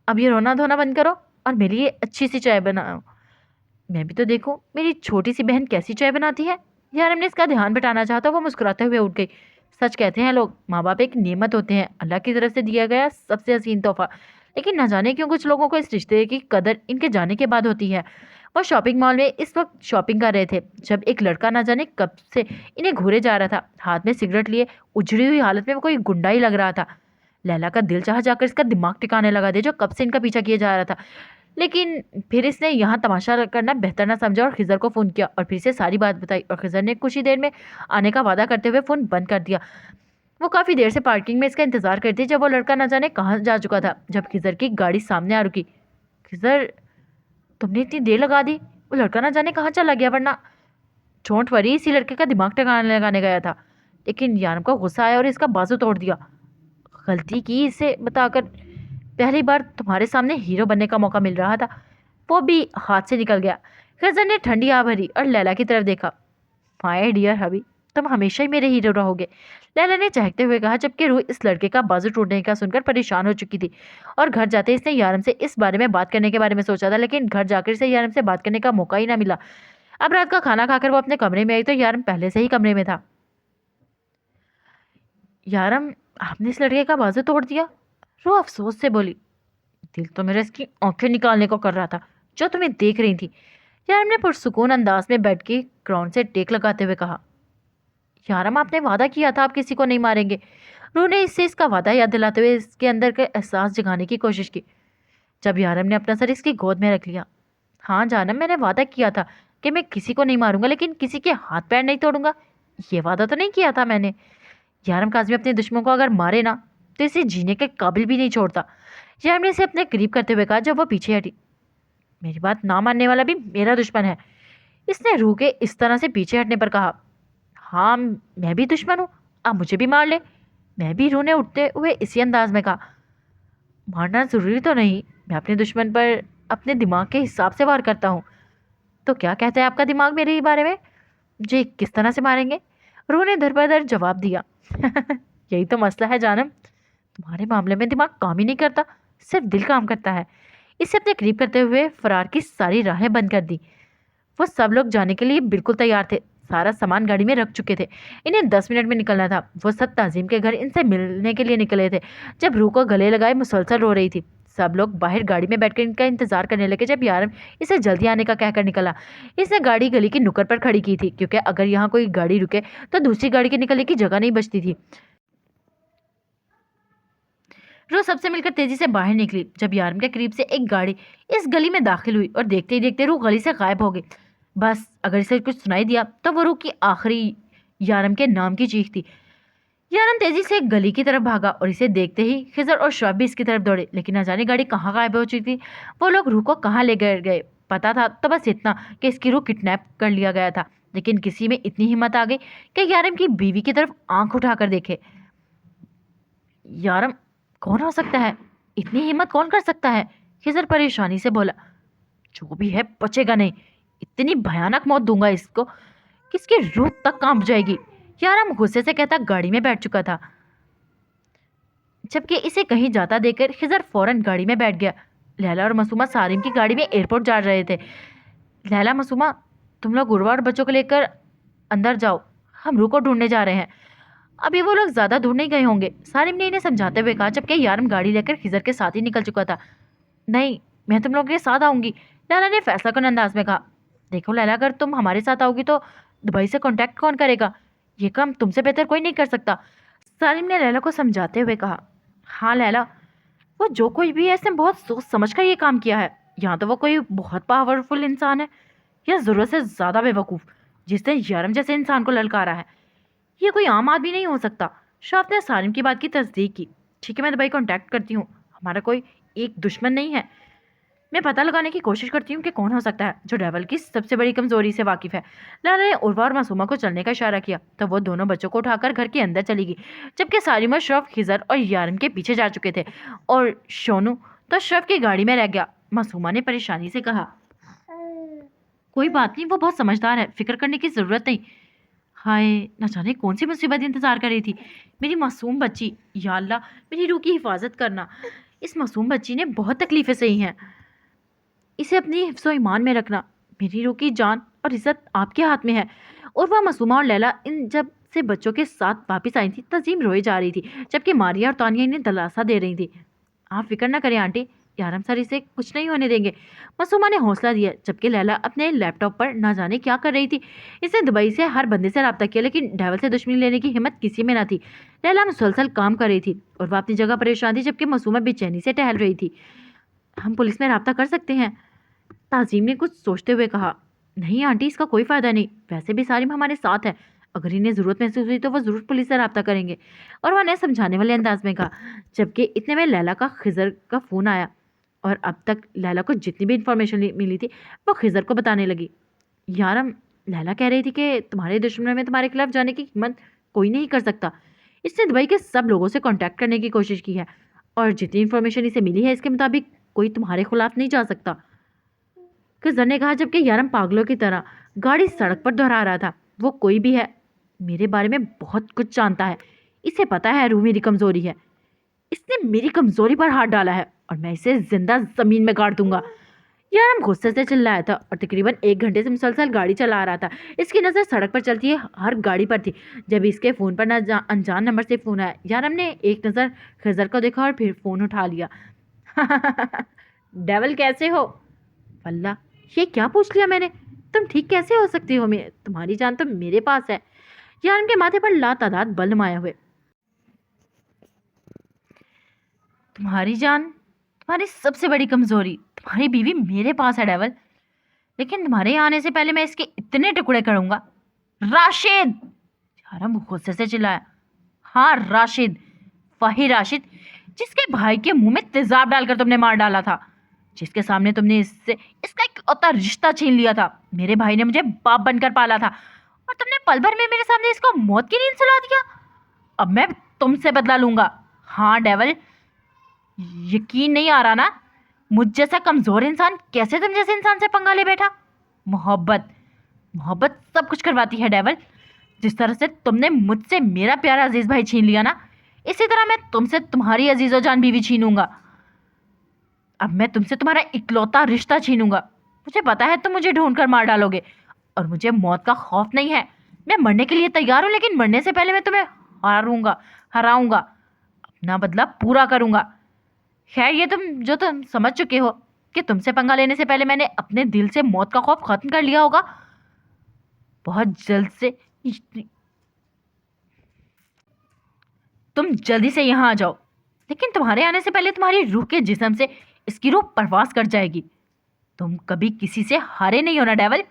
اب یہ رونا دھونا بند کرو اور میرے لیے اچھی سی چائے بناؤ، میں بھی تو دیکھوں میری چھوٹی سی بہن کیسی چائے بناتی ہے۔ یار ہم نے اس کا دھیان بٹانا چاہتا، وہ مسکراتے ہوئے اٹھ گئی۔ سچ کہتے ہیں لوگ، ماں باپ ایک نعمت ہوتے ہیں، اللہ کی طرف سے دیا گیا سب سے حسین تحفہ، لیکن نہ جانے کیوں کچھ لوگوں کو اس رشتے کی قدر ان کے جانے کے بعد ہوتی ہے۔ وہ شاپنگ مال میں اس وقت شاپنگ کر رہے تھے جب ایک لڑکا نہ جانے کب سے انہیں گھورے جا رہا تھا، ہاتھ میں سگریٹ لیے، اجڑی ہوئی حالت میں، وہ کوئی گنڈا ہی لگ رہا تھا۔ لیلا کا دل چاہ جا کر اس کا دماغ ٹکانے لگا دے جو کب سے ان کا پیچھا کیا جا رہا تھا، لیکن پھر اس نے یہاں تماشا کرنا بہتر نہ سمجھا اور خضر کو فون کیا اور پھر سے ساری بات بتائی، اور خضر نے کچھ ہی دیر میں آنے کا وعدہ کرتے ہوئے فون بند کر دیا۔ وہ کافی دیر سے پارکنگ میں اس کا انتظار کرتی جب وہ لڑکا نہ جانے کہاں جا چکا تھا، جب خضر کی گاڑی سامنے آ رکی۔ خضر، تم نے اتنی دیر لگا دی، وہ لڑکا نہ جانے کہاں چلا گیا، ورنہ ڈونٹ وری، اسی لڑکے کا دماغ ٹکانے لگانے گیا تھا، لیکن یارم کو غصہ آیا اور اس کا بازو توڑ دیا۔ غلطی کی اسے بتا کر، پہلی بار تمہارے سامنے ہیرو بننے کا موقع مل رہا تھا، وہ بھی ہاتھ سے نکل گیا۔ خضر نے ٹھنڈی آہ بھری اور لیلا کی طرف دیکھا۔ مائی ڈیئر حبی، تم ہمیشہ ہی میرے ہیرو رہو گے، لیلا نے چہکتے ہوئے کہا، جبکہ روح اس لڑکے کا بازو ٹوٹنے کا سن کر پریشان ہو چکی تھی، اور گھر جاتے اس نے یارم سے اس بارے میں بات کرنے کے بارے میں سوچا تھا، لیکن گھر جا کر اسے یارم سے بات کرنے کا موقع ہی نہ ملا۔ اب رات کا کھانا کھا کر وہ اپنے کمرے میں آئی تو یارم پہلے سے ہی کمرے میں تھا۔ یارم، آپ نے اس لڑکے کا بازو توڑ دیا؟ روح افسوس سے بولی۔ دل تو میرا اس کی آنکھیں نکالنے کو کر رہا تھا جو تمہیں دیکھ رہی تھی، یارم نے پرسکون انداز میں بیٹھ کے گراؤنڈ سے ٹیک لگاتے ہوئے کہا۔ یارم، آپ نے وعدہ کیا تھا آپ کسی کو نہیں ماریں گے۔ روح نے اس سے اس کا وعدہ یاد دلاتے ہوئے اس کے اندر کا احساس جگانے کی کوشش کی، جب یارم نے اپنا سر اس کی گود میں رکھ لیا۔ ہاں جانم، میں نے وعدہ کیا تھا کہ میں کسی کو نہیں ماروں گا، لیکن کسی کے ہاتھ پیر نہیں توڑوں گا، یہ وعدہ تو نہیں کیا تھا میں نے۔ یارم، کاظمی اپنے دشمن کو اگر مارے نا تو اسے جینے کے قابل بھی نہیں چھوڑتا، یارم نے اسے اپنے قریب کرتے ہوئے کہا جب وہ پیچھے ہٹی۔ میری بات نہ ماننے والا بھی میرا دشمن ہے، اس نے روح کے اس طرح سے پیچھے ہٹنے پر کہا۔ ہاں میں بھی دشمن ہوں، اب مجھے بھی مار لے، میں بھی، روح نے اٹھتے ہوئے اسی انداز میں کہا۔ مارنا ضروری تو نہیں، میں اپنے دشمن پر اپنے دماغ کے حساب سے وار کرتا ہوں۔ تو کیا کہتا ہے آپ کا دماغ میرے بارے میں؟ مجھے کس طرح سے ماریں گے؟ روح نے در بدر جواب دیا۔ یہی تو مسئلہ ہے جانم، تمہارے معاملے میں دماغ کام ہی نہیں کرتا، صرف دل کام کرتا ہے۔ اسے اپنے قریب کرتے ہوئے فرار کی ساری راہیں بند کر دی۔ وہ سب لوگ جانے کے لیے بالکل تیار تھے، سارا سامان گاڑی میں رکھ چکے تھے، انہیں 10 منٹ میں نکلنا تھا۔ وہ سب تعظیم کے گھر ان سے ملنے کے لیے نکلے تھے، جب روح کو گلے لگائے مسلسل رو رہی تھی۔ سب لوگ باہر گاڑی میں بیٹھ کر ان کا انتظار کرنے لگے جب یارم اسے جلدی آنے کا کہہ کر نکلا۔ اس نے گاڑی گلی کی نکڑ پر کھڑی کی تھی، کیونکہ اگر یہاں کوئی گاڑی رکے تو دوسری گاڑی کے نکلنے کی جگہ نہیں بچتی تھی۔ روح سب سے مل کر تیزی سے باہر نکلی جب یارم کے قریب سے ایک گاڑی اس گلی میں داخل ہوئی، اور دیکھتے ہی دیکھتے روح گلی سے غائب ہو گئی۔ بس اگر اسے کچھ سنائی دیا تو وہ روح کی آخری یارم کے نام کی چیخ تھی۔ یارم تیزی سے گلی کی طرف بھاگا اور اسے دیکھتے ہی خضر اور شعیب بھی اس کی طرف دوڑے، لیکن نہ جانے گاڑی کہاں غائب ہو چکی تھی، وہ لوگ روح کو کہاں لے گئے پتا تھا تو بس اتنا کہ اس کی روح کڈنیپ کر لیا گیا تھا، لیکن کسی میں اتنی ہمت آ گئی کہ یارم کی بیوی کی طرف آنکھ اٹھا کر دیکھے۔ یارم کون ہو سکتا ہے، اتنی ہمت کون کر سکتا ہے؟ خضر پریشانی سے بولا۔ جو بھی ہے بچے گا نہیں، اتنی بھیانک موت دوں گا اس کو کہ اس کی روح تک کانپ جائے گی، یارم غصے سے کہتا گاڑی میں بیٹھ چکا تھا۔ جبکہ اسے کہیں جاتا دیکھ کر خضر فوراً گاڑی میں بیٹھ گیا۔ لیلا اور معصومہ سارم کی گاڑی میں ایئرپورٹ جا رہے تھے۔ لیلا، معصومہ، تم لوگ عروہ اور بچوں کو لے کر اندر جاؤ، ہم روح کو ڈھونڈنے جا رہے ہیں۔ ابھی وہ لوگ زیادہ دور نہیں گئے ہوں گے، سارم نے انہیں سمجھاتے ہوئے کہا، جبکہ یارم گاڑی لے کر خضر کے ساتھ ہی نکل چکا تھا۔ نہیں، میں تم لوگوں کے ساتھ آؤں گی، لیلا نے فیصلہ کن انداز میں کہا۔ دیکھو لیلا، اگر تم ہمارے ساتھ آؤ گی تو دبئی سے کانٹیکٹ کون کرے گا؟ یہ کام تم سے بہتر کوئی نہیں کر سکتا، سارم نے لیلا کو سمجھاتے ہوئے کہا۔ ہاں لیلا، وہ جو کوئی بھی ہے اس نے بہت سوچ سمجھ کر یہ کام کیا ہے، یہاں تو وہ کوئی بہت پاورفل انسان ہے یا ضرورت سے زیادہ بے وقوف، جس نے یارم جیسے انسان کو للکارا ہے، یہ کوئی عام آدمی نہیں ہو سکتا۔ شاف نے سارم کی بات کی تصدیق کی۔ ٹھیک ہے، میں دبئی کانٹیکٹ کرتی ہوں، ہمارا کوئی ایک دشمن نہیں ہے۔ मैं पता लगाने की कोशिश करती हूँ कि कौन हो सकता है जो डेवल की सबसे बड़ी कमजोरी से वाकिफ है। लैला ने उर्वा और मासूमा को चलने का इशारा किया तो वो दोनों बच्चों को उठाकर घर के अंदर चली गई, जबकि सारिम और शरफ खिजर और यारम के पीछे जा चुके थे और शोनू तो शरफ की गाड़ी में रह गया। मासूमा ने परेशानी से कहा, कोई बात नहीं, वो बहुत समझदार है, फिक्र करने की जरूरत नहीं। हाय, न जाने कौन सी मुसीबत इंतजार कर रही थी। मेरी मासूम बच्ची, या अल्लाह मेरी रूह की हिफाजत करना। इस मासूम बच्ची ने बहुत तकलीफें सही हैं, इसे अपनी हिफ्ज़ो ईमान में रखना। मेरी रूह की जान और इज्जत आपके हाथ में है। और वह मासूमा और लैला इन जब से बच्चों के साथ वापस आई थी, तजीम रोए जा रही थी, जबकि मारिया और तानिया इन्हें दिलासा दे रही थी। आप फिक्र ना करें आंटी, यारम सर इसे कुछ नहीं होने देंगे। मासूमा ने हौसला दिया, जबकि लैला अपने लैपटॉप पर ना जाने क्या कर रही थी। इसने दुबई से हर बंदे से रब्ता किया, लेकिन डेवल से दुश्मनी लेने की हिम्मत किसी में ना थी। लैला मुसलसल काम कर रही थी और वह अपनी जगह परेशान थी, जबकि मासूमा बेचैनी से टहल रही थी। हम पुलिस में रब्ता कर सकते हैं, ताजीम ने कुछ सोचते हुए कहा। नहीं आंटी, इसका कोई फ़ायदा नहीं, वैसे भी सारिम हमारे साथ है, अगर इन्हें ज़रूरत महसूस हुई तो वो ज़रूर पुलिस से रब्ता करेंगे। और वह ने समझाने वाले अंदाज में कहा, जबकि इतने में लैला का खिजर का फ़ोन आया और अब तक लैला को जितनी भी इंफॉर्मेशन मिली थी वो खिजर को बताने लगी। यारम, लैला कह रही थी कि तुम्हारे दुश्मन में तुम्हारे खिलाफ जाने की हिम्मत कोई नहीं कर सकता। इसने दुबई के सब लोगों से कांटेक्ट करने की कोशिश की है और जितनी इन्फॉर्मेशन इसे मिली है इसके मुताबिक कोई तुम्हारे खिलाफ नहीं जा सकता, खिजर ने कहा, जबकि यारम पागलों की तरह गाड़ी सड़क पर दोहरा रहा था। वो कोई भी है, मेरे बारे में बहुत कुछ जानता है, इसे पता है रूह मेरी कमजोरी है। इसने मेरी कमजोरी पर हाथ डाला है और मैं इसे जिंदा जमीन में गाड़ दूंगा। यारम गुस्से से चिल्लाया था और तकरीबन 1 घंटे से मुसलसल गाड़ी चला रहा था। इसकी नज़र सड़क पर चलती है हर गाड़ी पर थी। जब इसके फ़ोन पर अनजान नंबर से फ़ोन आया, यारम ने एक नज़र खिजर को देखा और फिर फ़ोन उठा लिया। डेवल कैसे हो? अल्लाह, ये क्या पूछ लिया मैंने? तुम ठीक कैसे हो सकती हो? मैं तुम्हारी जान तो मेरे पास है। यारम के माथे पर लातादाद बल नुमाया हुए। तुम्हारी जान, तुम्हारी सबसे बड़ी कमजोरी, तुम्हारी बीवी मेरे पास है डेवल, लेकिन तुम्हारे यहाँ आने से पहले मैं इसके इतने टुकड़े करूंगा। राशिद! यारम गुस्से से चिल्लाया। हाँ राशिद, वही राशिद जिसके भाई के मुंह में तेजाब डालकर तुमने मार डाला था, जिसके सामने तुमने इससे इसका इकलौता रिश्ता छीन लिया था। मेरे भाई ने मुझे बाप बनकर पाला था और तुमने पल भर में मेरे सामने इसको मौत की नींद सुला दिया। अब मैं तुमसे बदला लूंगा। हाँ डेवल, यकीन नहीं आ रहा ना, मुझ जैसा कमजोर इंसान कैसे तुम जैसे इंसान से पंगा ले बैठा। मोहब्बत मोहब्बत सब कुछ करवाती है डेवल। जिस तरह से तुमने मुझसे मेरा प्यारा अजीज भाई छीन लिया ना, इसी तरह मैं तुमसे तुम्हारी अजीजो जान बीवी छीनूंगा। अब मैं तुमसे तुम्हारा इकलौता रिश्ता छीनूंगा। मुझे पता है तुम मुझे ढूंढ कर मार डालोगे और मुझे मौत का खौफ नहीं है। मैं मरने के लिए तैयार हूं, लेकिन मरने से पहले मैं तुम्हें हराऊंगा, अपना बदला पूरा करूंगा। खैर, ये तुम समझ चुके हो कि तुमसे पंगा लेने से पहले मैंने अपने दिल से मौत का खौफ खत्म कर लिया होगा। बहुत जल्द से तुम जल्दी से यहाँ आ जाओ, लेकिन तुम्हारे आने से पहले तुम्हारी रूह के जिस्म से इसकी रूह परवास कर जाएगी। तुम कभी किसी से हारे नहीं हो ना डेवल,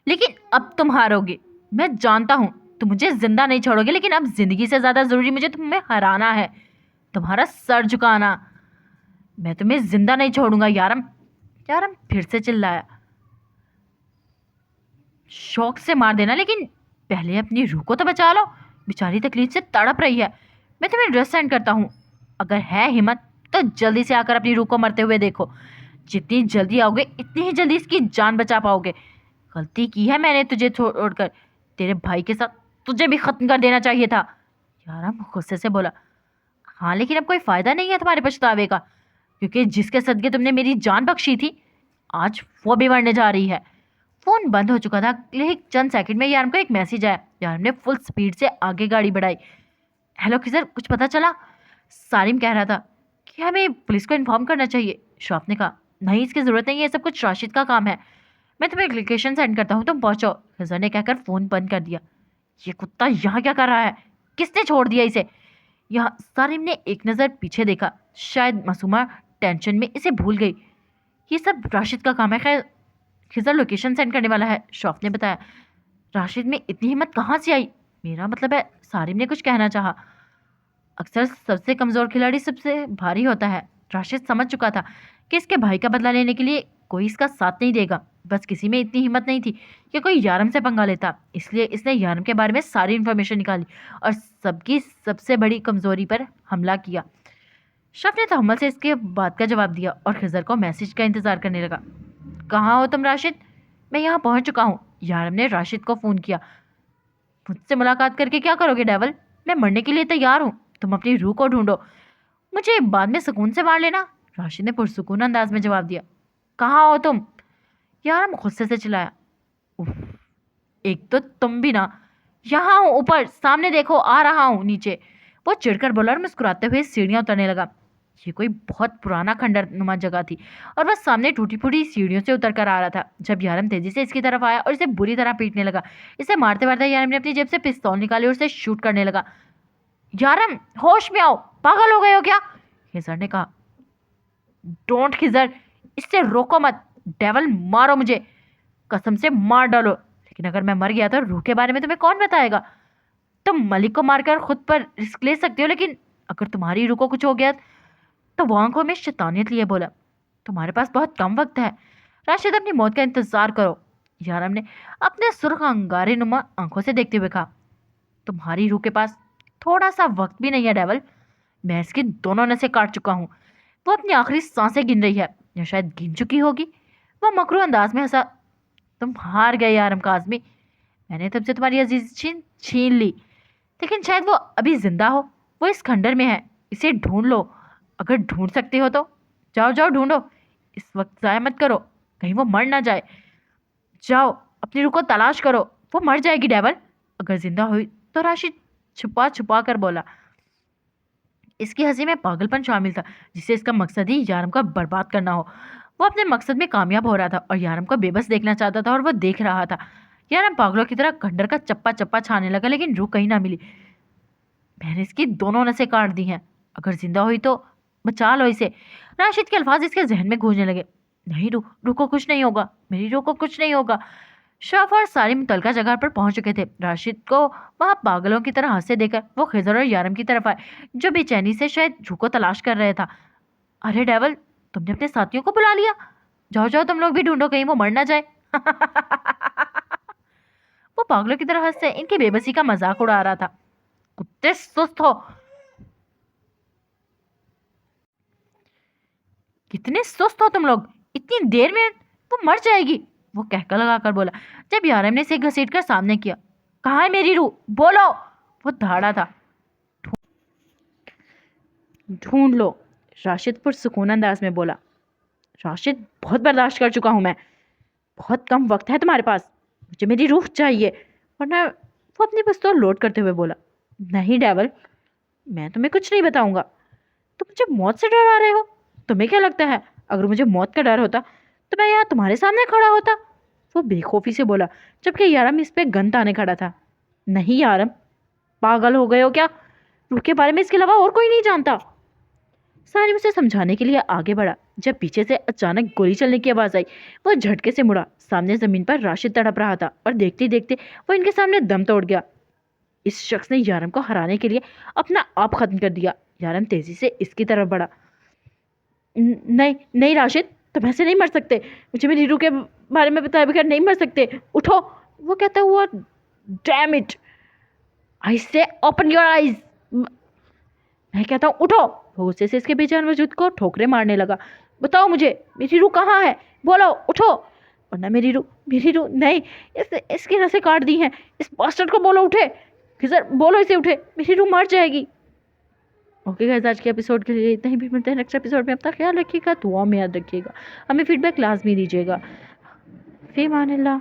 लेकिन अब तुम हारोगे। मैं जानता हूं तुम मुझे जिंदा नहीं छोड़ोगे, लेकिन अब जिंदगी से ज्यादा जरूरी मुझे तुम्हें हराना है, तुम्हारा सर झुकाना। मैं तुम्हें जिंदा नहीं छोड़ूंगा यारम। यारम फिर से चिल्लाया। शौक से मार देना, लेकिन पहले अपनी रूह को तो बचा लो, बेचारी तकलीफ से तड़प रही है। मैं तुम्हें ड्रेस सेंड करता हूँ, अगर है हिम्मत तो जल्दी से आकर अपनी रूह को मरते हुए देखो। जितनी जल्दी आओगे इतनी ही जल्दी इसकी जान बचा पाओगे। गलती की है मैंने तुझे छोड़कर, तेरे भाई के साथ तुझे भी खत्म कर देना चाहिए था। यारम गुस्से से बोला। हाँ, लेकिन अब कोई फायदा नहीं है तुम्हारे पछतावे का, क्योंकि जिसके सदके तुमने मेरी जान बख्शी थी आज वो भी मरने जा रही है। फोन बंद हो चुका था, लेकिन चंद सेकंड में यारम को एक मैसेज आया। यारम ने फुल स्पीड से आगे गाड़ी बढ़ाई। हेलो खिजर, कुछ पता चला? सारिम कह रहा था कि हमें पुलिस को इन्फॉर्म करना चाहिए। श्रॉफ ने कहा, नहीं इसकी ज़रूरत नहीं है, सब कुछ राशिद का काम है, मैं तुम्हें एक लोकेशन सेंड करता हूँ, तुम पहुँचो। खिजर ने कहकर फ़ोन बंद कर दिया। ये कुत्ता यहाँ क्या कर रहा है? किसने छोड़ दिया इसे यहाँ? सारिम ने एक नज़र पीछे देखा, शायद मासूमा टेंशन में इसे भूल गई। ये सब राशिद का काम है। खैर, खिजर लोकेशन सेंड करने वाला है, श्रॉफ ने बताया। राशिद में इतनी हिम्मत कहाँ से आई? मेरा मतलब है, सारिम ने कुछ कहना चाहा। अक्सर सबसे कमज़ोर खिलाड़ी सबसे भारी होता है। राशिद समझ चुका था कि इसके भाई का बदला लेने के लिए कोई इसका साथ नहीं देगा। बस किसी में इतनी हिम्मत नहीं थी कि कोई यारम से पंगा लेता, इसलिए इसने यारम के बारे में सारी इन्फॉर्मेशन निकाली और सबकी सबसे बड़ी कमजोरी पर हमला किया। शफ ने तहम्मुल से इसके बात का जवाब दिया और खिजर को मैसेज का इंतजार करने लगा। कहाँ हो तुम राशिद? मैं यहाँ पहुंच चुका हूँ। यारम ने राशिद को फ़ोन किया। मुझसे मुलाकात करके क्या करोगे डेवल? मैं मरने के लिए तैयार हूँ, तुम अपनी रूह को ढूंढो, मुझे बाद में सुकून से मार लेना। राशिद ने पुरसुकून अंदाज में जवाब दिया। कहाँ हो तुम? यारम गुस्से से चिल्लाया। उफ, एक तो तुम भी ना। यहाँ हूँ, ऊपर सामने देखो, आ रहा हूँ नीचे। वो चिढ़कर बोला और मुस्कुराते हुए सीढ़ियाँ उतरने लगा। ये कोई बहुत पुराना खंडर नुमा जगह थी और वह सामने टूटी फूटी सीढ़ियों से उतर कर आ रहा था जब यारम तेजी से इसकी तरफ आया और इसे बुरी तरह पीटने लगा। इसे मारते मारते यारम ने अपनी जेब से पिस्तौल निकाली और उसे शूट करने लगा। यारम, होश में आओ, पागल हो गए हो क्या? खिजर ने कहा। डोंट खिजर, इससे रोको मत। डेवल, मारो मुझे, कसम से मार डालो, लेकिन अगर मैं मर गया तो रूह के बारे में तुम्हें कौन बताएगा? तुम मलिक को मारकर खुद पर रिस्क ले सकते हो, लेकिन अगर तुम्हारी रूह को कुछ हो गया तो वो आंखों में शैतानियत लिए बोला। तुम्हारे पास बहुत कम वक्त है राशिद, अपनी मौत का इंतजार करो। यारम ने अपने सुर्ख अंगारे नुमा आंखों से देखते हुए कहा। तुम्हारी रूह के पास थोड़ा सा वक्त भी नहीं है डेवल, मैं इसकी दोनों नसें काट चुका हूँ। वो अपनी आखिरी सांसें गिन रही है या शायद गिन चुकी होगी। वो मकरू अंदाज में हंसा। तुम हार गए यारम काज़मी, मैंने तुमसे तुम्हारी अजीज छीन ली, लेकिन शायद वो अभी जिंदा हो। वो इस खंडर में है, इसे ढूंढ लो, अगर ढूंढ सकते हो तो। जाओ जाओ ढूंढो, इस वक्त ज़ाया मत करो, कहीं वो मर ना जाए। जाओ अपनी रूह को तलाश करो, वो मर जाएगी डेवल अगर जिंदा हुई तो। राशिद छुपा छुपा कर बोला। इसकी हंसी में पागलपन शामिल था, जिससे इसका मकसद ही यारम का बर्बाद करना हो। वो अपने मकसद में कामयाब हो रहा था और यारम को बेबस देखना चाहता था और वो देख रहा था। यारम पागलों की तरह खंडर का चप्पा चप्पा छाने लगा, लेकिन रूह कहीं ना मिली। मैंने इसकी दोनों नसें काट दी हैं, अगर जिंदा हुई तो बचा लो इसे। राशिद के अल्फाज इसके जहन में गूंजने लगे। नहीं, रूह को कुछ नहीं होगा, मेरी रूह को कुछ नहीं होगा। शफ और सारी मुतलका जगह पर पहुंच चुके थे। राशिद को वहां पागलों की तरह हंसते देखकर वो खिजर और यारम की तरफ आए, जो बेचैनी से शायद रूह को तलाश कर रहे था। अरे डेवल, तुमने अपने साथियों को बुला लिया? जाओ जाओ तुम लोग भी ढूंढो, कहीं वो मर ना जाए। वो पागलों की तरह हंसते इनकी बेबसी का मजाक उड़ा रहा था। कुत्ते सुस्त हो, कितने सुस्त हो तुम लोग, इतनी देर में वो मर जाएगी, वो कहकर लगाकर बोला जब यारम ने इसे घसीट कर सामने किया। कहाँ है मेरी रूह, बोलो, वो धाड़ा था। ढूंढ लो, राशिद पुरसुकून अंदाज में बोला। राशिद, बहुत बर्दाश्त कर चुका हूं मैं, बहुत कम वक्त है तुम्हारे पास, मुझे मेरी रूह चाहिए वरना। वो अपनी पिस्तौल लोड करते हुए बोला। नहीं डेवल, मैं तुम्हें कुछ नहीं बताऊंगा, तुम मुझे मौत से डरा रहे हो। तुम्हें क्या लगता है अगर मुझे मौत का डर होता तो मैं यहाँ तुम्हारे सामने खड़ा होता? वो बेखौफी से बोला, जबकि यारम इस पे गन ताने खड़ा था। नहीं यारम, पागल हो गए हो क्या? रूह के बारे में इसके अलावा और कोई नहीं जानता। सारिम उसे समझाने के लिए आगे बढ़ा जब पीछे से अचानक गोली चलने की आवाज आई। वो झटके से मुड़ा, सामने जमीन पर राशिद तड़प रहा था और देखते देखते वो इनके सामने दम तोड़ गया। इस शख्स ने यारम को हराने के लिए अपना आप खत्म कर दिया। यारम तेजी से इसकी तरफ बढ़ा। नहीं नहीं राशिद, तुम ऐसे नहीं मर सकते, मुझे मेरी रूह के बारे में बताए बगैर नहीं मर सकते, उठो। वो कहता हुआ, डैम इट, आई से ओपन योर आईज, मैं कहता हूँ उठो। वो गुस्से से इसके बेजान वजूद को ठोकरे मारने लगा। बताओ मुझे, मेरी रूह कहाँ है, बोलो, उठो, वरना मेरी रूह नहीं, इसकी नसें काट दी हैं, इस बास्टर्ड को बोलो उठे। खिजर, बोलो इसे उठे, मेरी रूह मर जाएगी। ओके गाइस, आज के एपिसोड के लिए इतना ही, भी मिलते हैं नेक्स्ट एपिसोड में। अपना ख्याल रखिएगा, दुआ में याद रखिएगा, हमें फीडबैक लाजमी दीजिएगा। फी अमानिल्लाह।